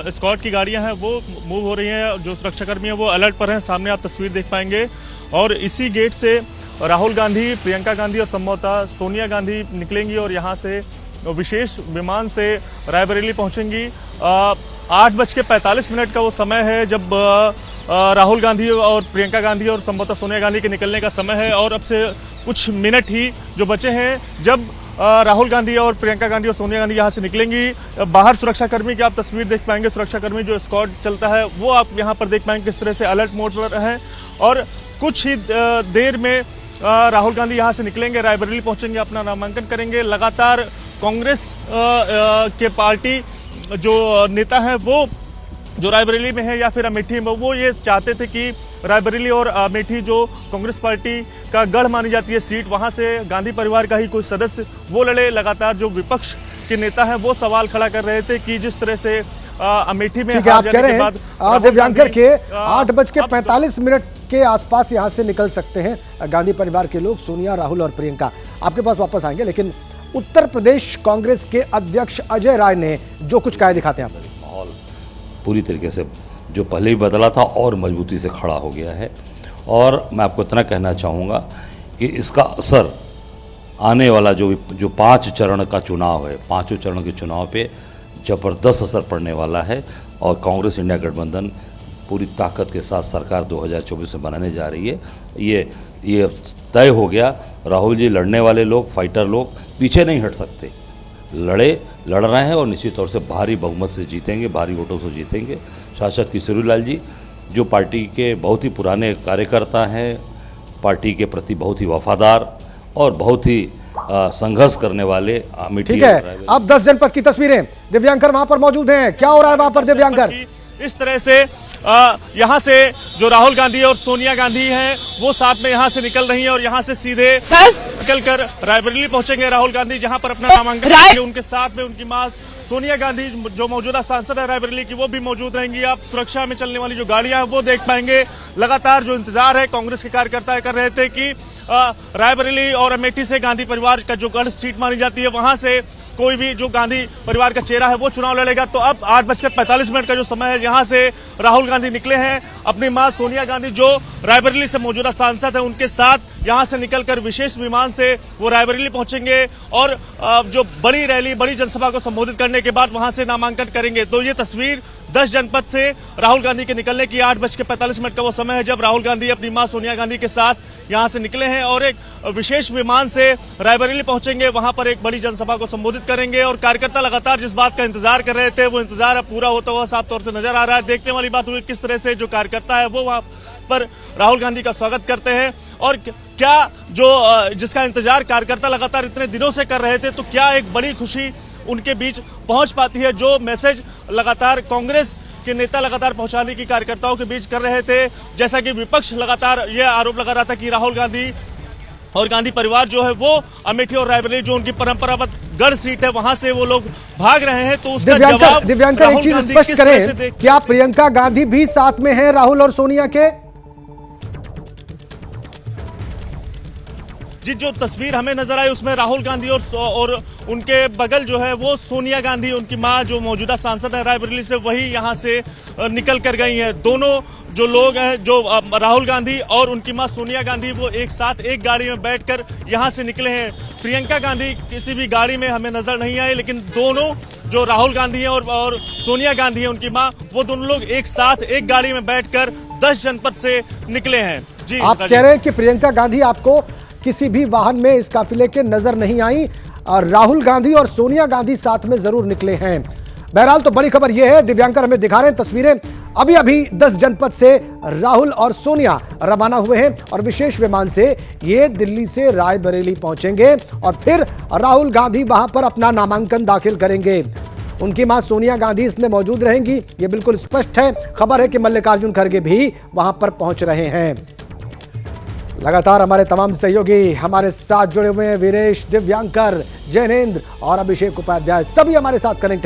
स्क्वाड की गाड़ियां हैं वो मूव हो रही हैं, जो सुरक्षाकर्मी हैं वो अलर्ट पर हैं। सामने आप तस्वीर देख पाएंगे और इसी गेट से राहुल गांधी, प्रियंका गांधी और संभवतः सोनिया गांधी निकलेंगी और यहाँ से विशेष विमान से रायबरेली पहुँचेंगी। 8:45 का वो समय है जब राहुल गांधी और प्रियंका गांधी और संभवतः सोनिया गांधी के निकलने का समय है। और अब से कुछ मिनट ही जो बचे हैं जब राहुल गांधी और प्रियंका गांधी और सोनिया गांधी यहाँ से निकलेंगी। बाहर सुरक्षाकर्मी की आप तस्वीर देख पाएंगे, सुरक्षाकर्मी जो स्क्वाड चलता है वो आप यहाँ पर देख पाएंगे किस तरह से अलर्ट मोड पर हैं। और कुछ ही देर में राहुल गांधी यहाँ से निकलेंगे, रायबरेली पहुँचेंगे, अपना नामांकन करेंगे। लगातार कांग्रेस के पार्टी जो नेता हैं वो जो रायबरेली में है या फिर अमेठी में, वो ये चाहते थे कि रायबरेली और अमेठी जो कांग्रेस पार्टी का गढ़ मानी जाती है सीट, वहां से गांधी परिवार का ही कोई सदस्य वो लड़े। लगातार जो विपक्ष के नेता हैं वो सवाल खड़ा कर रहे थे कि जिस तरह से अमेठी में आप कह रहे हैं दिव्यांकर के 8:45 के आसपास यहाँ से निकल सकते हैं गांधी परिवार के लोग, सोनिया, राहुल और प्रियंका। आपके पास वापस आएंगे, लेकिन उत्तर प्रदेश कांग्रेस के अध्यक्ष अजय राय ने जो कुछ कहा दिखाते हैं। माहौल पूरी तरीके से जो पहले ही बदला था और मजबूती से खड़ा हो गया है। और मैं आपको इतना कहना चाहूँगा कि इसका असर आने वाला जो 5 चरण का चुनाव है, 5 चरण के चुनाव पे ज़बरदस्त असर पड़ने वाला है। और कांग्रेस इंडिया गठबंधन पूरी ताकत के साथ सरकार 2024 में बनाने जा रही है। ये तय हो गया। राहुल जी लड़ने वाले लोग, फाइटर लोग पीछे नहीं हट सकते। लड़ रहे हैं और निश्चित तौर से भारी बहुमत से जीतेंगे, भारी वोटों से जीतेंगे। सांसद किशोरीलाल जी जो पार्टी के बहुत ही पुराने कार्यकर्ता हैं, पार्टी के प्रति बहुत ही वफादार और बहुत ही संघर्ष करने वाले अमेठी। ठीक है, अब 10 जनपद की तस्वीरें, दिव्यांकर वहां पर मौजूद हैं, क्या हो रहा है वहां पर दिव्यांकर? इस तरह से यहाँ से जो राहुल गांधी और सोनिया गांधी हैं वो साथ में यहाँ से निकल रही हैं और यहाँ से सीधे निकलकर रायबरेली पहुंचेंगे राहुल गांधी, जहाँ पर अपना नामांकन करेंगे। उनके साथ में उनकी मां सोनिया गांधी जो मौजूदा सांसद है रायबरेली की, वो भी मौजूद रहेंगी। आप सुरक्षा में चलने वाली जो गाड़ियां हैं वो देख पाएंगे। लगातार जो इंतजार है कांग्रेस के कार्यकर्ता कर रहे थे कि रायबरेली और अमेठी से गांधी परिवार का जो गढ़ सीट मानी जाती है वहां से कोई भी जो गांधी परिवार का चेहरा है वो चुनाव लड़ेगा। तो अब 8:45 का जो समय है, यहाँ से राहुल गांधी निकले हैं अपनी मां सोनिया गांधी जो रायबरेली से मौजूदा सांसद है उनके साथ यहाँ से निकलकर विशेष विमान से वो रायबरेली पहुंचेंगे और जो बड़ी रैली, बड़ी जनसभा को संबोधित करने के बाद वहां से नामांकन करेंगे। तो ये तस्वीर 10 जनपद से राहुल गांधी के निकलने की 8:45 का वो समय है जब राहुल गांधी अपनी मां सोनिया गांधी के साथ यहां से निकले हैं और एक विशेष विमान से रायबरेली पहुंचेंगे। वहां पर एक बड़ी जनसभा को संबोधित करेंगे और कार्यकर्ता लगातार जिस बात का इंतजार कर रहे थे वो इंतजार अब पूरा होता हुआ साफ तौर से नजर आ रहा है। देखने वाली बात हुई किस तरह से जो कार्यकर्ता है वो वहां पर राहुल गांधी का स्वागत करते हैं और क्या जो जिसका इंतजार कार्यकर्ता लगातार इतने दिनों से कर रहे थे, तो क्या एक बड़ी खुशी उनके बीच पहुंच पाती है। जो मैसेज लगातार कांग्रेस के नेता लगातार पहुंचाने की कार्यकर्ताओं के बीच कर रहे थे, जैसा कि विपक्ष लगातार यह आरोप लगा रहा था कि राहुल गांधी और गांधी परिवार जो है वो अमेठी और रायबरेली जो उनकी परंपरागत गढ़ सीट है वहां से वो लोग भाग रहे हैं। तो उसका जवाब दिव्यांकर एक चीज स्पष्ट करें, क्या प्रियंका गांधी भी साथ में है राहुल और सोनिया के? जी, जो तस्वीर हमें नजर आई उसमें राहुल गांधी और उनके बगल जो है वो सोनिया गांधी, उनकी मां जो मौजूदा सांसद है रायबरेली से, वही यहां से निकल कर गई हैं। दोनों जो लोग हैं, जो राहुल गांधी और उनकी मां सोनिया गांधी, वो एक साथ एक गाड़ी में बैठकर यहां से निकले हैं। प्रियंका गांधी किसी भी गाड़ी में हमें नजर नहीं आई, लेकिन दोनों जो राहुल गांधी है और सोनिया गांधी है उनकी मां, वो दोनों लोग एक साथ एक गाड़ी में बैठकर 10 जनपद से निकले हैं। जी, आप कह रहे हैं कि प्रियंका गांधी आपको किसी भी वाहन में इस काफिले के नजर नहीं आई और राहुल गांधी और सोनिया गांधी साथ में जरूर निकले हैं। बहरहाल तो बड़ी खबर यह है, दिव्यांकर हमें दिखा रहे हैं तस्वीरें, अभी 10 जनपद से राहुल और सोनिया रवाना हुए हैं और विशेष विमान से ये दिल्ली से रायबरेली पहुंचेंगे और फिर राहुल गांधी वहां पर अपना नामांकन दाखिल करेंगे। उनकी मां सोनिया गांधी इसमें मौजूद रहेंगी, ये बिल्कुल स्पष्ट है। खबर है कि मल्लिकार्जुन खड़गे भी वहां पर पहुंच रहे हैं। लगातार हमारे तमाम सहयोगी हमारे साथ जुड़े हुए हैं, वीरेश, दिव्यांकर, जैनेंद्र और अभिषेक उपाध्याय, सभी हमारे साथ कनेक्ट है।